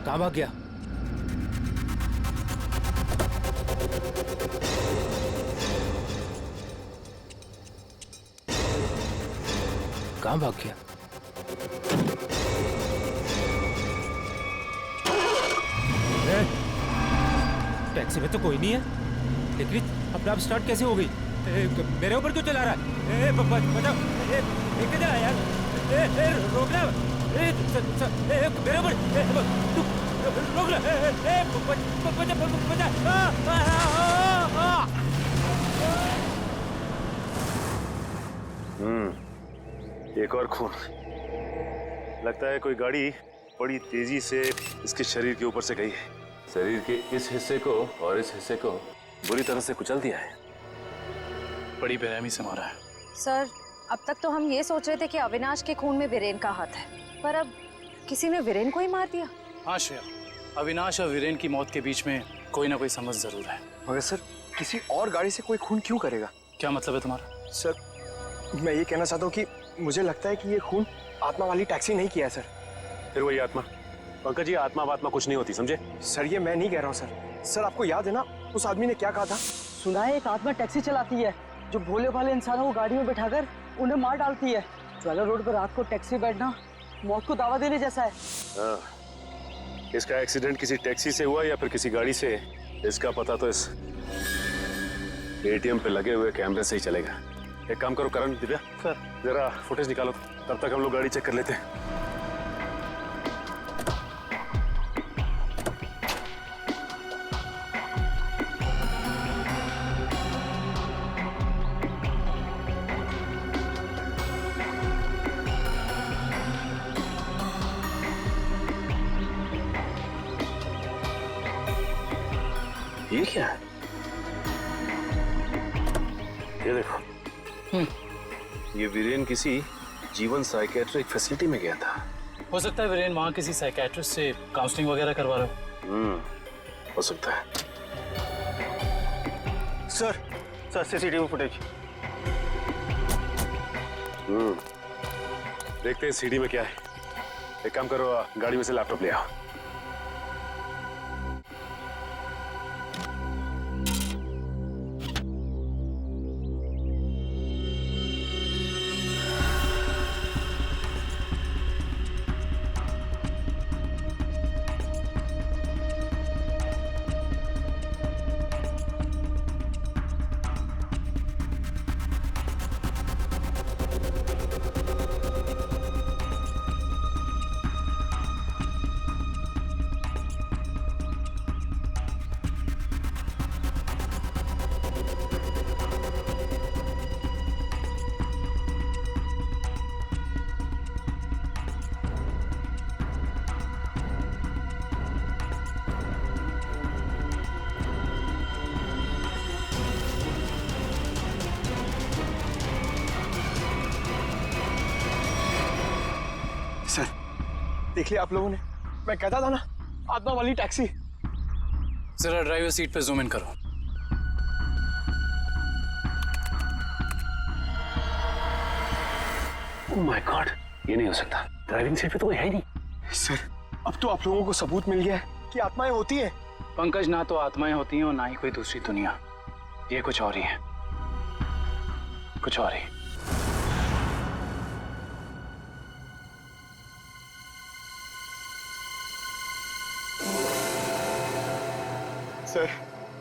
कहाँ भाग गया? कहाँ भाग गया? टैक्सी में तो कोई नहीं है, लेकिन अपने आप स्टार्ट कैसे हो गई? मेरे ऊपर क्यों चला रहा है? बचाओ! लेके जा यार! रोक ले! मेरे ऊपर! तू रोक ले! एक और खून। लगता है कोई गाड़ी बड़ी तेजी से इसके शरीर के ऊपर से गई है। शरीर के इस हिस्से को और इस हिस्से को बुरी तरह से कुचल दिया है। बड़ी बेरहमी से मारा है। सर, अब तक तो हम ये सोच रहे थे कि अविनाश के खून में वीरेन का हाथ है, पर अब किसी ने वीरेन को ही मार दिया। हाँ श्रेया, अविनाश और वीरेन की मौत के बीच में कोई ना कोई समझ जरूर है। मगर सर, किसी और गाड़ी से कोई खून क्यों करेगा? क्या मतलब है तुम्हारा? सर, मैं ये कहना चाहता हूँ कि मुझे लगता है कि ये खून आत्मा वाली टैक्सी नहीं किया है सर। फिर वही आत्मा? पंकज जी, आत्मा वात्मा कुछ नहीं होती, समझे? सर, ये मैं नहीं कह रहा हूँ सर। सर, आपको याद है ना उस आदमी ने क्या कहा था? सुना है एक आत्मा टैक्सी चलाती है जो भोले भाले इंसानों को गाड़ी में बिठाकर उन्हें मार डालती है। ज्वाला रोड पर रात को टैक्सी बैठना मौत को दावा देने जैसा है। हाँ, इसका एक्सीडेंट किसी टैक्सी से हुआ या फिर किसी गाड़ी से, इसका पता तो इस एटीएम पे लगे हुए कैमरे से ही चलेगा। एक काम करो करण, दिव्या सर, जरा फुटेज निकालो, तब तक हम लोग गाड़ी चेक कर लेते हैं। ये क्या है? ये देखो, ये वीरेन किसी जीवन साइकेट्रिक फैसिलिटी में गया था। हो सकता है वीरेन वहाँ किसी साइकेट्रिस्ट से काउंसलिंग वगैरह करवा रहा हो। हो सकता है। Sir, CCTV footage. देखते हैं सीडी में क्या है। एक काम करो, गाड़ी में से लैपटॉप ले आओ। देख लिया आप लोगों ने? मैं कहता था ना, आत्मा वाली टैक्सी। जरा ड्राइवर सीट पे जूम इन करो। ओह माय गॉड, ये नहीं हो सकता। ड्राइविंग सीट पे तो कोई है ही नहीं। सर, अब तो आप लोगों को सबूत मिल गया है कि आत्माएं होती हैं। पंकज, ना तो आत्माएं होती हैं और ना ही कोई दूसरी दुनिया। ये कुछ और ही है, कुछ और ही। सर,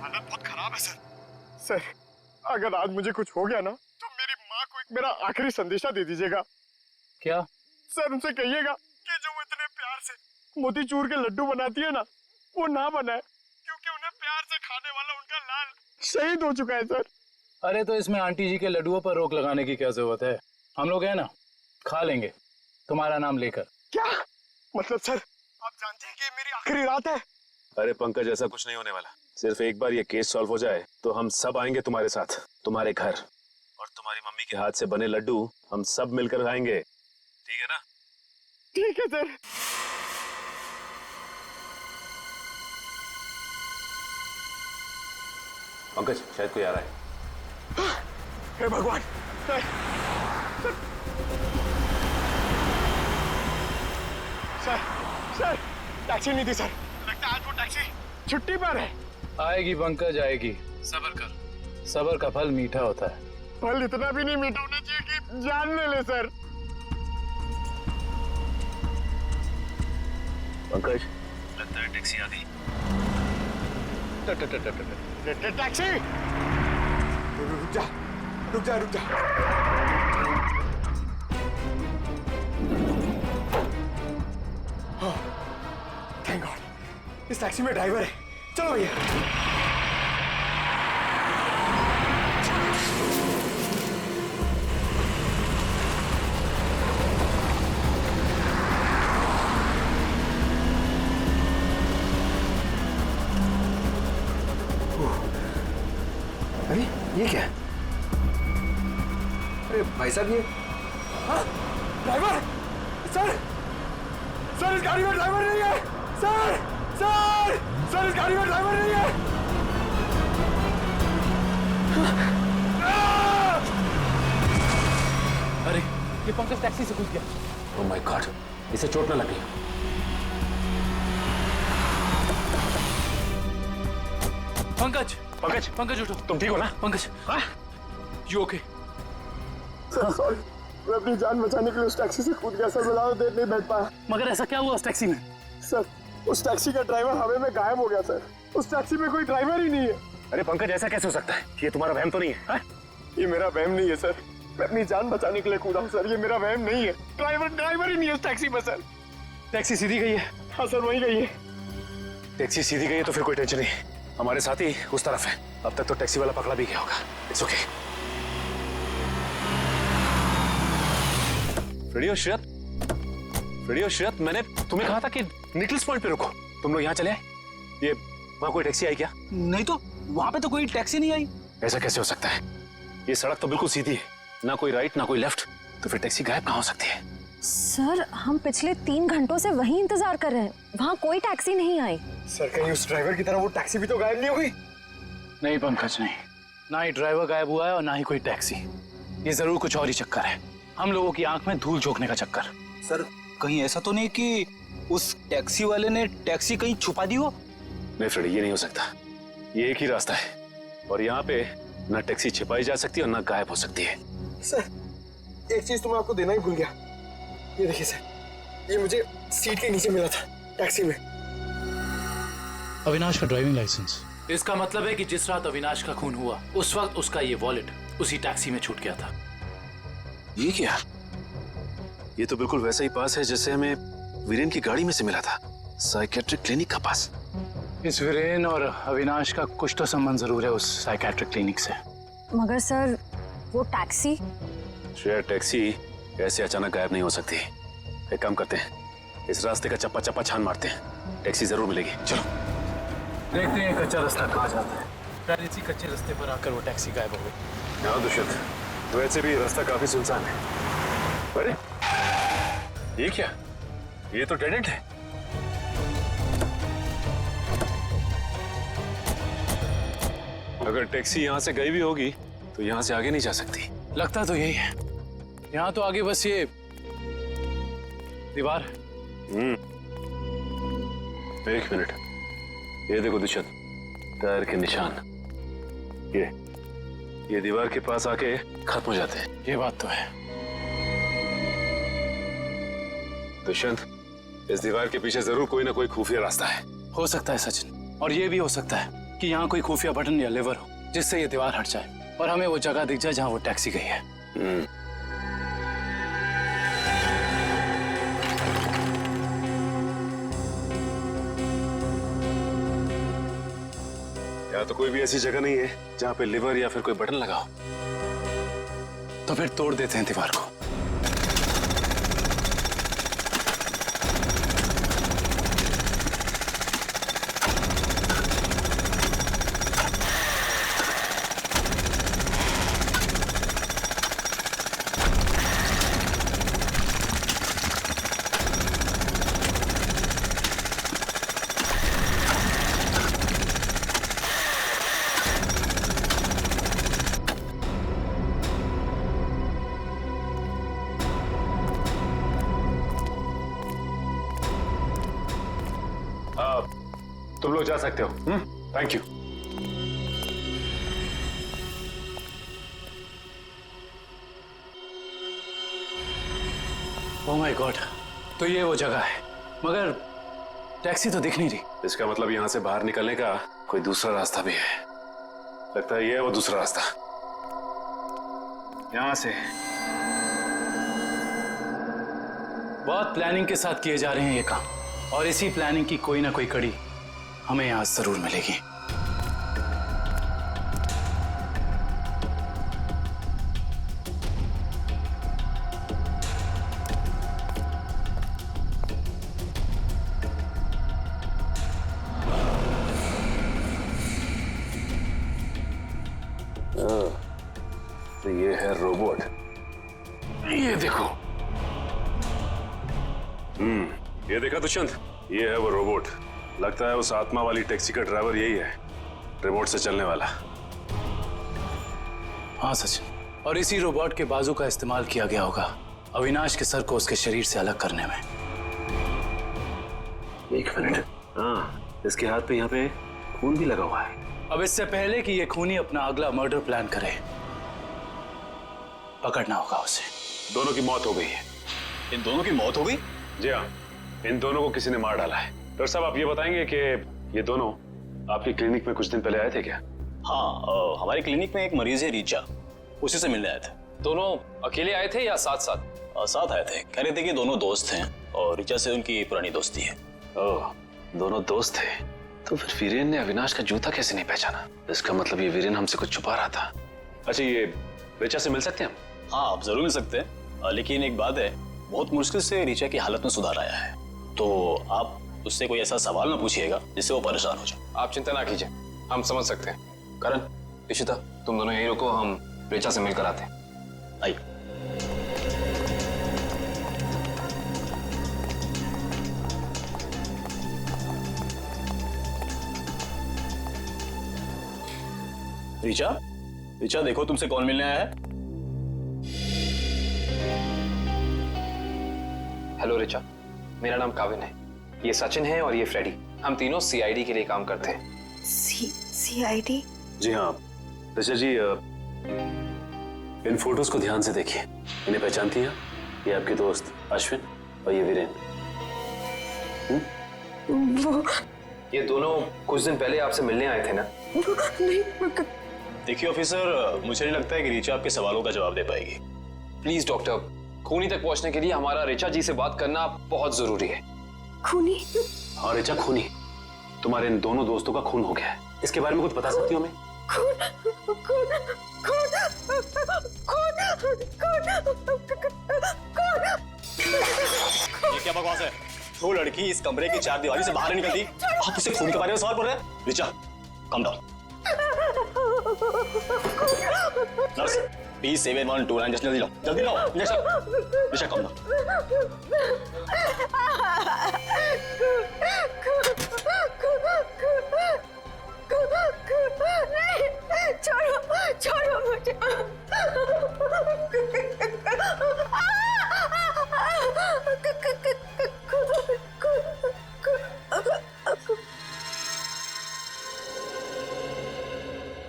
हालत बहुत खराब है सर। सर, अगर आज मुझे कुछ हो गया ना, तो मेरी माँ को एक मेरा आखिरी संदेशा दे दीजिएगा। क्या? सर, उनसे कहिएगा कि जो वो इतने प्यार से मोतीचूर के लड्डू बनाती है ना, वो ना बनाए, क्योंकि उन्हें प्यार से खाने वाला उनका लाल शहीद हो चुका है सर। अरे तो इसमें आंटी जी के लड्डुओं पर रोक लगाने की क्या जरूरत है? हम लोग हैं ना, खा लेंगे तुम्हारा नाम लेकर। क्या मतलब सर? आप जानते हैं कि मेरी आखिरी रात है। अरे पंकज, ऐसा कुछ नहीं होने वाला। सिर्फ एक बार ये केस सॉल्व हो जाए तो हम सब आएंगे तुम्हारे साथ, तुम्हारे घर, और तुम्हारी मम्मी के हाथ से बने लड्डू हम सब मिलकर खाएंगे। ठीक है ना? ठीक है सर। पंकज, शायद कोई आ रहा है। हे भगवान, सर टैक्सी नहीं थी सर। लगता है आज वो टैक्सी छुट्टी पर है। आएगी पंकज, आएगी। सब्र कर, सब्र का फल मीठा होता है। फल इतना भी नहीं मीठा होना चाहिए कि जान ले ले सर। पंकज, लगता है टैक्सी आ गई। टैक्सी! रुक जा, रुक जा, रुक जा। थैंक गॉड, इस टैक्सी में ड्राइवर है। चलो भैया। अरे ये क्या है? अरे भाई साहब, ये ड्राइवर! सर इस गाड़ी में ड्राइवर नहीं है। सर इस गाड़ी में ड्राइवर नहीं है। अरे ये पंकज टैक्सी से घुस गया। ओह माय गॉड, इसे चोट न लगी। पंकज उठो। तुम ठीक हो ना? Pankaj, you okay? Sir sorry, मैं अपनी जान बचाने के लिए उस टैक्सी से कूद गया सर। मैं ज्यादा देर नहीं बैठ पाया। मगर ऐसा क्या हुआ उस टैक्सी में? सर उस टैक्सी का ड्राइवर हवा में गायब हो गया सर। उस टैक्सी में कोई ड्राइवर ही नहीं है। अरे पंकज, ऐसा कैसे हो सकता है? ये तुम्हारा वहम तो नहीं है? हा? ये मेरा वहम नहीं है सर। मैं अपनी जान बचाने के लिए कूदा हूँ सर। ये मेरा वहम नहीं है। ड्राइवर ही नहीं है उस टैक्सी में सर। टैक्सी सीधी गई है? हाँ सर, वही गई है। टैक्सी सीधी गई है तो फिर कोई टेंशन नहीं। हमारे साथ ही उस तरफ है। अब तक तो टैक्सी वाला पकड़ा भी गया होगा। It's okay. फ्रेडी और श्रेयत, मैंने तुम्हें कहा था कि निकल्स पॉइंट पे रुको। तुम लोग यहाँ चले आए। ये वहाँ कोई टैक्सी आई क्या? नहीं तो, वहाँ पे तो कोई टैक्सी नहीं आई। ऐसा कैसे हो सकता है? ये सड़क तो बिल्कुल सीधी है, ना कोई राइट ना कोई लेफ्ट, तो फिर टैक्सी गायब कहाँ हो सकती है? सर हम पिछले 3 घंटों से वहीं इंतजार कर रहे हैं, वहाँ कोई टैक्सी नहीं आई। सर कहीं उस ड्राइवर की तरह वो टैक्सी भी तो गायब नहीं हो गई? नहीं पंकज, नहीं। ना ही ड्राइवर गायब हुआ है और ना ही कोई टैक्सी। ये जरूर कुछ और ही चक्कर है। हम लोगों की आंख में धूल झोंकने का चक्कर। सर कहीं ऐसा तो नहीं कि उस टैक्सी वाले ने टैक्सी कहीं छुपा दी हो? नहीं फ्रेडी, ये नहीं हो सकता। ये एक ही रास्ता है और यहाँ पे ना टैक्सी छिपाई जा सकती है और ना गायब हो सकती है। सर एक चीज तो मैं आपको देना ही भूल गया। ये देखिए सर, ये मुझे सीट के नीचे मिला था टैक्सी में। अविनाश का ड्राइविंग लाइसेंस। इसका मतलब है कि जिस रात अविनाश का खून हुआ उस वक्त उसका ये वॉलेट उसी टैक्सी में छूट गया था। ये क्या? ये तो बिल्कुल वैसा ही पास है जैसे हमें वीरेन की गाड़ी में से मिला था, साइकेट्रिक क्लिनिक का पास। इस वीरेन और अविनाश का कुछ तो संबंध जरूर है उस साइकेट्रिक क्लिनिक से। मगर सर वो टैक्सी? श्रेया, टैक्सी ऐसे अचानक गायब नहीं हो सकती। एक काम करते हैं, इस रास्ते का चप्पा चप्पा छान मारते हैं, टैक्सी जरूर मिलेगी। चलो देखते हैं कच्चा रास्ता कहाँ जाता है। शायद इसी कच्चे रास्ते पर आकर वो टैक्सी गायब हो गई। हाँ दुष्यंत, वैसे भी रास्ता काफी सुनसान है। अरे ये क्या? ये तो डेड एंड है। अगर टैक्सी यहाँ से गई भी होगी तो यहाँ से आगे नहीं जा सकती। लगता तो यही है। यहाँ तो आगे बस ये दीवार। एक मिनट, ये देखो दुष्यंत, टायर के निशान। ये दीवार के पास आके खत्म हो जाते हैं। ये बात तो है। दुष्यंत, इस दीवार के पीछे जरूर कोई ना कोई खुफिया रास्ता है। हो सकता है सचिन, और ये भी हो सकता है कि यहाँ कोई खुफिया बटन या लेवर हो जिससे ये दीवार हट जाए और हमें वो जगह दिख जाए जहाँ वो टैक्सी गई है। यहाँ तो कोई भी ऐसी जगह नहीं है जहाँ पे लिवर या फिर कोई बटन लगा हो। तो फिर तोड़ देते हैं दीवार को। तुम लोग जा सकते हो। Thank you. Oh my God, तो ये वो जगह है, मगर टैक्सी तो दिख नहीं रही। इसका मतलब यहां से बाहर निकलने का कोई दूसरा रास्ता भी है। लगता है ये है वो दूसरा रास्ता। यहां से बहुत प्लानिंग के साथ किए जा रहे हैं ये काम, और इसी प्लानिंग की कोई ना कोई कड़ी हमें यहां जरूर मिलेगी। तो ये है रोबोट। ये देखो। ये देखा दुष्यंत, ये है वो रोबोट। लगता है उस आत्मा वाली टैक्सी का ड्राइवर यही है, रिमोट से चलने वाला। हाँ सचिन, और इसी रोबोट के बाजू का इस्तेमाल किया गया होगा अविनाश के सर को उसके शरीर से अलग करने में। एक मिनट। हाँ, इसके हाथ पे यहाँ पे खून भी लगा हुआ है। अब इससे पहले कि ये खूनी अपना अगला मर्डर प्लान करे, पकड़ना होगा उसे। दोनों की मौत हो गई है। इन दोनों की मौत हो गई? जी हाँ, इन दोनों को किसी ने मार डाला है। डॉक्टर साहब, आप ये बताएंगे कि ये दोनों आपकी क्लिनिक में कुछ दिन पहले आए थे क्या? हाँ, हमारी क्लिनिक में एक मरीज है रीचा, उसी से मिलने आए थे। दोनों अकेले आए थे या साथ साथ? साथ आए थे। कह रहे थे कि दोनों दोस्त हैं और रीचा से उनकी पुरानी दोस्ती है। ओह, दोनों दोस्त थे। तो फिर वीरेन ने अविनाश का जूता कैसे नहीं पहचाना? इसका मतलब ये वीरेन हमसे कुछ छुपा रहा था। अच्छा, ये रीचा से मिल सकते हैं हम? हाँ, आप जरूर मिल सकते हैं, लेकिन एक बात है, बहुत मुश्किल से रीचा की हालत में सुधार आया है, तो आप उससे कोई ऐसा सवाल ना पूछिएगा जिससे वो परेशान हो जाए। आप चिंता ना कीजिए, हम समझ सकते हैं। करण, इशिता, तुम दोनों यहीं रुको, हम रीचा से मिलकर आते हैं। आइए। रीचा, रीचा देखो तुमसे कौन मिलने आया है। हेलो रीचा, मेरा नाम काविन है, ये सचिन है और ये फ्रेडी। हम तीनों सीआईडी के लिए काम करते हैं। सीआईडी? जी हाँ ऋचा जी, इन फोटोज को ध्यान से देखिए। इन्हें पहचानती हैं? ये आपके दोस्त अश्विन और ये वीरेन। वो ये दोनों कुछ दिन पहले आपसे मिलने आए थे ना? नहीं। देखिए ऑफिसर, मुझे नहीं लगता है कि रीचा आपके सवालों का जवाब दे पाएगी। प्लीज डॉक्टर, खूनी तक पहुंचने के लिए हमारा रीचा जी से बात करना बहुत जरूरी है। खूनी? हाँ रीचा, खूनी। तुम्हारे इन दोनों दोस्तों का खून हो गया है। इसके बारे में कुछ बता सकती हो हमें? ये क्या बकवास है? वो लड़की इस कमरे की चार दीवारी से बाहर नहीं निकलती, आप उसे खून के बारे में सवाल पूछ रहे हैं? Richa, come down. Nurse, B7129 injection जल्दी लो, जल्दी लो इंजेक्शन। Richa, come down. छोड़ो, छोड़ो मुझे।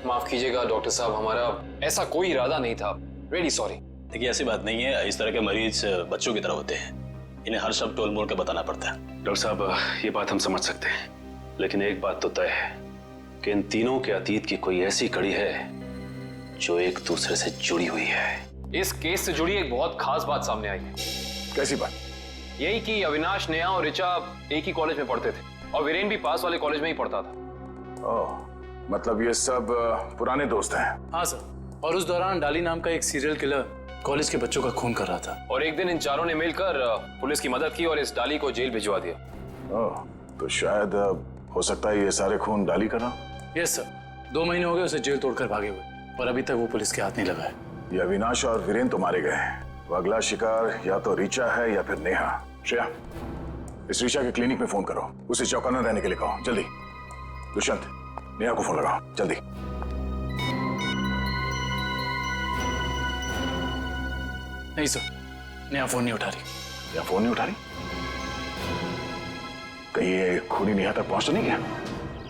माफ कीजिएगा डॉक्टर साहब, हमारा ऐसा कोई इरादा नहीं था। Really sorry. देखिए ऐसी बात नहीं है, इस तरह के मरीज बच्चों की तरह होते हैं, इन्हें हर शब्द टोल मोड़ के बताना पड़ता है। डॉक्टर साहब, ये बात हम समझ सकते हैं, लेकिन एक बात तो तय है कि इन तीनों के अतीत की कोई ऐसी कड़ी है जो एक दूसरे से जुड़ी हुई है। इस केस से जुड़ी एक बहुत खास बात सामने आई है। कैसी बात? यही कि अविनाश, नेहा और ऋचा एक ही कॉलेज में पढ़ते थे और वीरेन भी पास वाले कॉलेज में ही पढ़ता था। ओह, मतलब ये सब पुराने दोस्त हैं? हाँ सर, और उस दौरान डाली नाम का एक सीरियल किलर कॉलेज के बच्चों का खून कर रहा था। और एक दिन इन चारों ने मिलकर पुलिस की मदद की और इस डाली को जेल भिजवा दिया। ओह, तो शायद हो सकता है ये सारे खून डाली कर रहा। यस सर, 2 महीने हो गए उसे जेल तोड़कर भागे हुए, पर अभी तक वो पुलिस के हाथ नहीं लगा है। ये अविनाश और वीरेन तो मारे गए हैं, वो अगला शिकार या तो रीचा है या फिर नेहा। श्रेया, इस रीचा के क्लिनिक में फोन करो, उसे चौकन्ना रहने के लिए कहो, जल्दी। दुष्यंत, नेहा को फोन लगाओ, जल्दी। नहीं सर, नेहा फोन नहीं उठा रही। नेहा फोन नहीं उठा रही? कहीं ये खूनी नेहा तक पहुंच तो नहीं गया?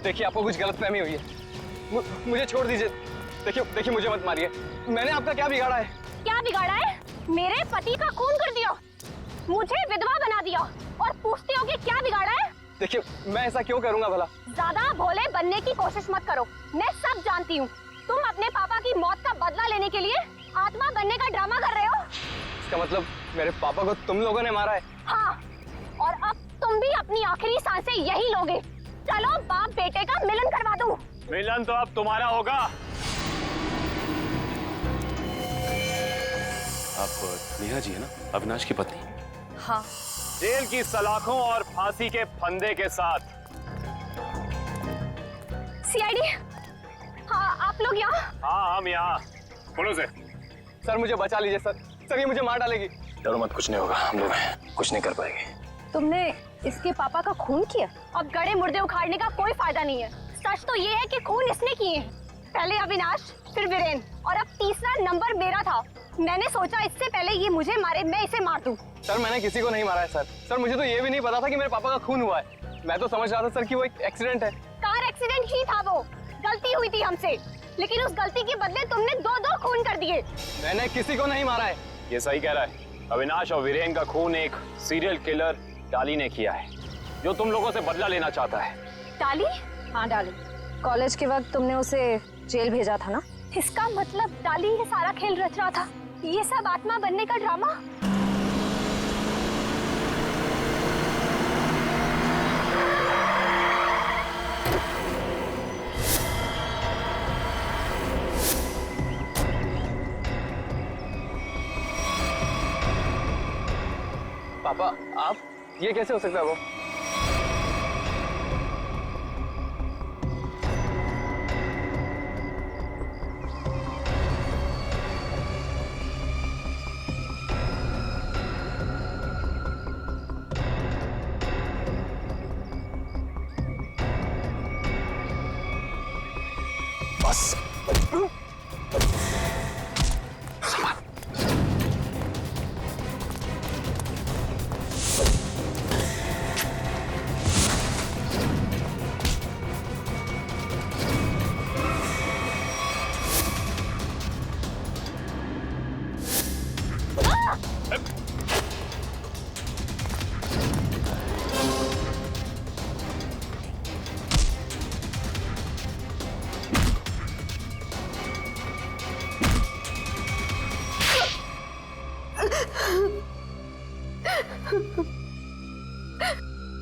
देखिए आपको कुछ गलतफहमी हुई है। मुझे छोड़ दीजिए। देखिए मुझे मत मारिए। मैंने आपका क्या बिगाड़ा है? क्या बिगाड़ा है? मेरे पति का खून कर दिया, मुझे विधवा बना दिया और पूछते हो कि क्या बिगाड़ा है? देखिए मैं ऐसा क्यों करूंगा भला? ज्यादा भोले बनने की कोशिश मत करो। मैं सब जानती हूँ। तुम अपने पापा की मौत का बदला लेने के लिए आत्मा बनने का ड्रामा कर रहे हो। इसका मतलब मेरे पापा को तुम लोगों ने मारा है? हाँ, और अब तुम भी अपनी आखिरी सांसें यही लोगे। चलो बाप बेटे का मिलन करवा दूं। मिलन तो अब तुम्हारा होगा। आप नेहा जी है ना, अविनाश की पत्नी? हाँ। जेल की सलाखों और फांसी के फंदे के साथ। सीआईडी, हाँ आप लोग यहाँ? हाँ हम यहाँ। बोलो से। सर मुझे बचा लीजिए सर। सर ये मुझे मार डालेगी। डरो मत, कुछ नहीं होगा। हम लोग कुछ नहीं कर पाएंगे। तुमने इसके पापा का खून किया? अब गड़े मुर्दे उखाड़ने का कोई फायदा नहीं है। सच तो ये है कि खून इसने किए हैं। पहले अविनाश, फिर वीरेन और अब तीसरा नंबर मेरा था। मैंने सोचा इससे पहले ये मुझे मारे, मैं इसे मार दूं। सर मैंने किसी को नहीं मारा है सर। सर मुझे तो ये भी नहीं पता था कि मेरे पापा का खून हुआ है। मैं तो समझ रहा था सर कि वो एक एक्सीडेंट है। कार एक्सीडेंट ही था वो। गलती हुई थी हमसे, लेकिन उस गलती के बदले तुमने दो खून कर दिए। मैंने किसी को नहीं मारा है। ये सही कह रहा है। अविनाश और वीरेन का खून एक सीरियल किलर डाली ने किया है, जो तुम लोगों से बदला लेना चाहता है। डाली? हाँ डाली। कॉलेज के वक्त तुमने उसे जेल भेजा था ना? इसका मतलब डाली ये सारा खेल रच रहा था। ये सब आत्मा बनने का ड्रामा। पापा आप, ये कैसे हो सकता है? वो बस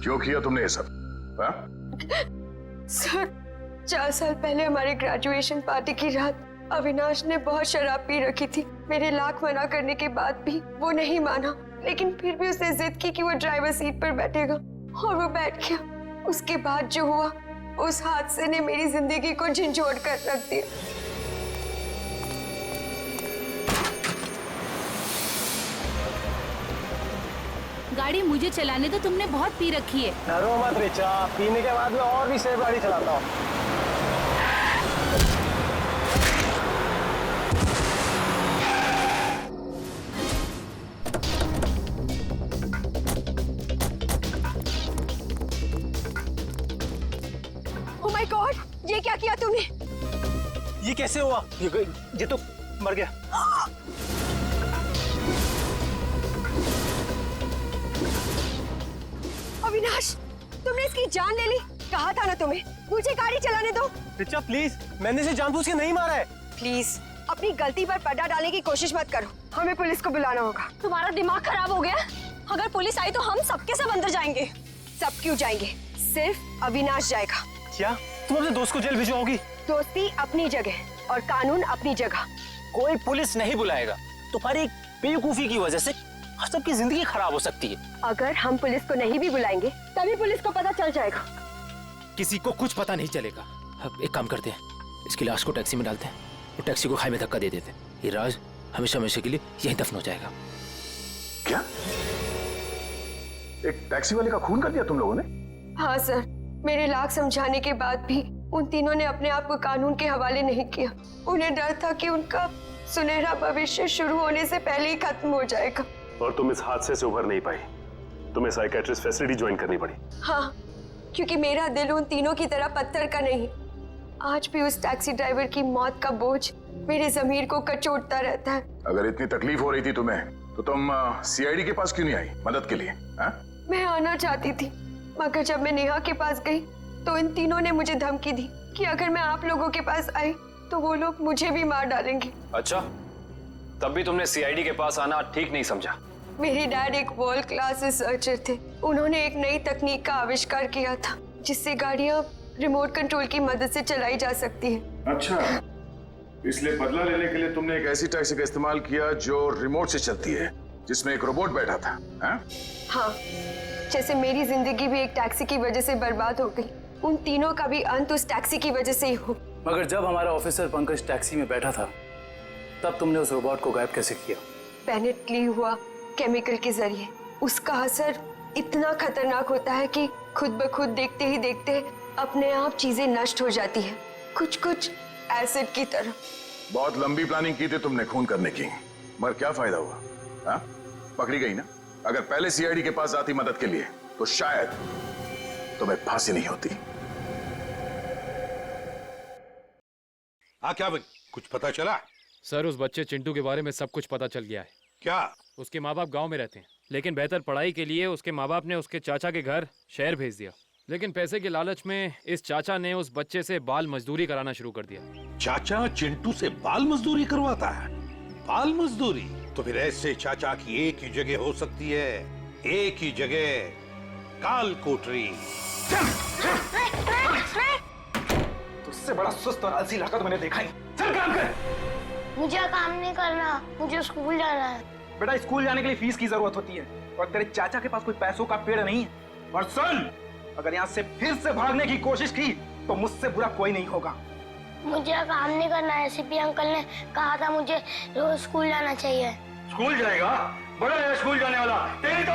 क्यों किया तुमने ये सब? हाँ? सर 4 साल पहले हमारी ग्रेजुएशन पार्टी की रात अविनाश ने बहुत शराब पी रखी थी। मेरे लाख मना करने के बाद भी वो नहीं माना, लेकिन फिर भी उसने जिद की कि वो ड्राइवर सीट पर बैठेगा और वो बैठ गया। उसके बाद जो हुआ, उस हादसे ने मेरी जिंदगी को झंझोड़ कर रख दिया। गाड़ी मुझे चलाने तो तुमने बहुत पी रखी है। डरो मत रिचा, पीने के बाद में और भी सेफ गाड़ी चलाता हूँ। Oh my God, ये क्या किया तूने? ये कैसे हुआ? ये तो मर गया। अविनाश, तुमने इसकी जान ले ली। कहा था ना तुम्हें, मुझे गाड़ी चलाने दो। रिचा प्लीज, मैंने इसे जानबूझ के नहीं मारा है। प्लीज अपनी गलती पर पर्दा डालने की कोशिश मत करो। हमें पुलिस को बुलाना होगा। तुम्हारा दिमाग खराब हो गया? अगर पुलिस आई तो हम सबके सब अंदर जाएंगे। सब क्यों जाएंगे? सिर्फ अविनाश जाएगा। क्या तुम अपने दोस्त को जेल भिजवाओगी? दोस्ती अपनी जगह और कानून अपनी जगह। कोई पुलिस नहीं बुलाएगा। तुम्हारी बेवकूफी की वजह से सबकी जिंदगी खराब हो सकती है। अगर हम पुलिस को नहीं भी बुलाएंगे तभी पुलिस को पता चल जाएगा। किसी को कुछ पता नहीं चलेगा। अब एक काम करते हैं, इसकी लाश को टैक्सी में डालते हैं और टैक्सी को खाई में धक्का दे देते हैं। ये राज हमेशा हमेशा के लिए यहीं दफन हो जाएगा। क्या? एक टैक्सी वाले का खून कर दिया तुम लोगों ने? हाँ सर, मेरे लाख समझाने के बाद भी उन तीनों ने अपने आप को कानून के हवाले नहीं किया। उन्हें डर था कि उनका सुनहरा भविष्य शुरू होने से पहले ही खत्म हो जाएगा। और तुम इस हादसे से उभर नहीं पाई। तुम्हें साइकेट्रिस्ट फैसिलिटी ज्वाइन करनी पड़ी। हाँ, क्योंकि मेरा दिल उन तीनों की तरह पत्थर का नहीं। आज भी उस टैक्सी ड्राइवर की मौत का बोझ मेरे ज़मीर को कचोटता रहता है। अगर इतनी तकलीफ हो रही थी तुम्हें तो तुम सीआईडी के पास क्यों नहीं आई मदद के लिए? हा? मैं आना चाहती थी, मगर जब मैं नेहा के पास गई तो इन तीनों ने मुझे धमकी दी कि अगर मैं आप लोगों के पास आई तो वो लोग मुझे भी मार डालेंगे। अच्छा, तब भी तुमने सीआईडी के पास आना ठीक नहीं समझा? मेरे डैड एक वर्ल्ड क्लास रिसर्चर थे। उन्होंने एक नई तकनीक का आविष्कार किया था जिससे गाड़ियां रिमोट कंट्रोल की मदद से चलाई जा सकती है। अच्छा, इसलिए बदला लेने के लिए तुमने एक ऐसी टैक्सी का इस्तेमाल किया जो रिमोट से चलती है, जिसमें एक रोबोट बैठा था। हाँ, जैसे मेरी जिंदगी भी एक टैक्सी की वजह से बर्बाद हो गई, उन तीनों का भी अंत उस टैक्सी की वजह से ही हो। मगर जब हमारा ऑफिसर पंकज टैक्सी में बैठा था तब तुमने उस रोबोट को गायब कैसे किया? पेनेट ली हुआ केमिकल के जरिए। उसका असर इतना खतरनाक होता है कि खुद ब खुद देखते ही देखते अपने आप चीजें नष्ट हो जाती है, कुछ कुछ एसिड की तरह। बहुत लंबी प्लानिंग की थी तुमने खून करने की, मगर क्या फायदा हुआ? हा? पकड़ी गई ना। अगर पहले सीआईडी के पास आती मदद के लिए तो शायद तुम्हें फांसी नहीं होती। क्या कुछ पता चला? सर, उस बच्चे चिंटू के बारे में सब कुछ पता चल गया है। क्या? उसके माँ बाप गांव में रहते हैं, लेकिन बेहतर पढ़ाई के लिए उसके माँ बाप ने उसके चाचा के घर शहर भेज दिया। लेकिन पैसे के लालच में इस चाचा ने उस बच्चे से बाल मजदूरी कराना शुरू कर दिया। चाचा चिंटू से बाल मजदूरी करवाता है? बाल मजदूरी? तो फिर ऐसे चाचा की एक ही जगह हो सकती है, एक ही जगह, काल कोठरी। तुझसे बड़ा सुस्त और आलसी लड़का तो मैंने देखा ही। चल काम कर। मुझे काम नहीं करना, मुझे स्कूल जाना है। बेटा, स्कूल जाने के लिए फीस की जरूरत होती है और तेरे चाचा के पास कोई पैसों का पेड़ नहीं है। और सुन, अगर यहाँ से फिर से भागने की कोशिश की तो मुझसे बुरा कोई नहीं होगा। मुझे काम नहीं करना है। सीपी अंकल ने कहा था मुझे रोज स्कूल जाना चाहिए। स्कूल जाएगा? बड़ा है स्कूल जाने वाला। तेरी तो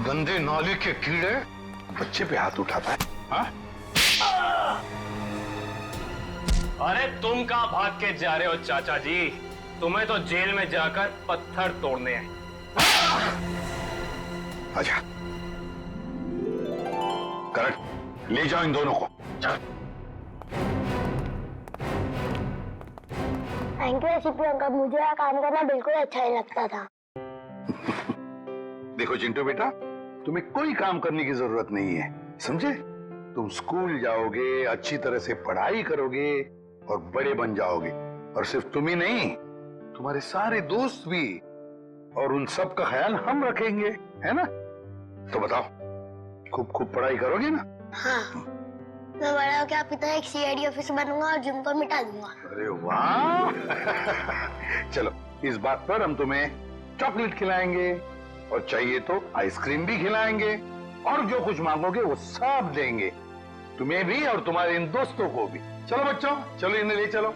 गंदे नाले के कीड़े बच्चे पे हाथ उठाता है। हाँ? अरे तुम कहाँ भाग के जा रहे हो चाचा जी? तुम्हें तो जेल में जाकर पत्थर तोड़ने हैं। आजा, करेक्ट, ले जाओ इन दोनों को। थैंक यू सीपी अंकल, मुझे यहाँ काम करना बिल्कुल अच्छा नहीं लगता था। देखो चिंटू बेटा, तुम्हें कोई काम करने की जरूरत नहीं है, समझे? तुम स्कूल जाओगे, अच्छी तरह से पढ़ाई करोगे और बड़े बन जाओगे। और सिर्फ तुम ही नहीं, तुम्हारे सारे दोस्त भी, और उन सब का ख्याल हम रखेंगे, है ना? तो बताओ, खूब खूब पढ़ाई करोगे ना? हाँ, मैं बड़ा होकर आप पिता एक सीआईडी ऑफिसर बनूंगा और जिम को मिटा दूंगा। अरे वाह! चलो, इस बात पर हम तुम्हें चॉकलेट खिलाएंगे और चाहिए तो आइसक्रीम भी खिलाएंगे, और जो कुछ मांगोगे वो सब देंगे, तुम्हें भी और तुम्हारे इन दोस्तों को भी। चलो बच्चों, चलो इन्हें ले चलो।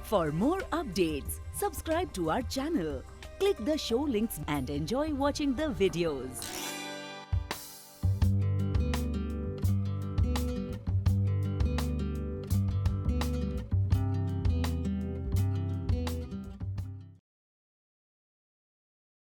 For more updates, subscribe to our channel, click the show links and enjoy watching the videos.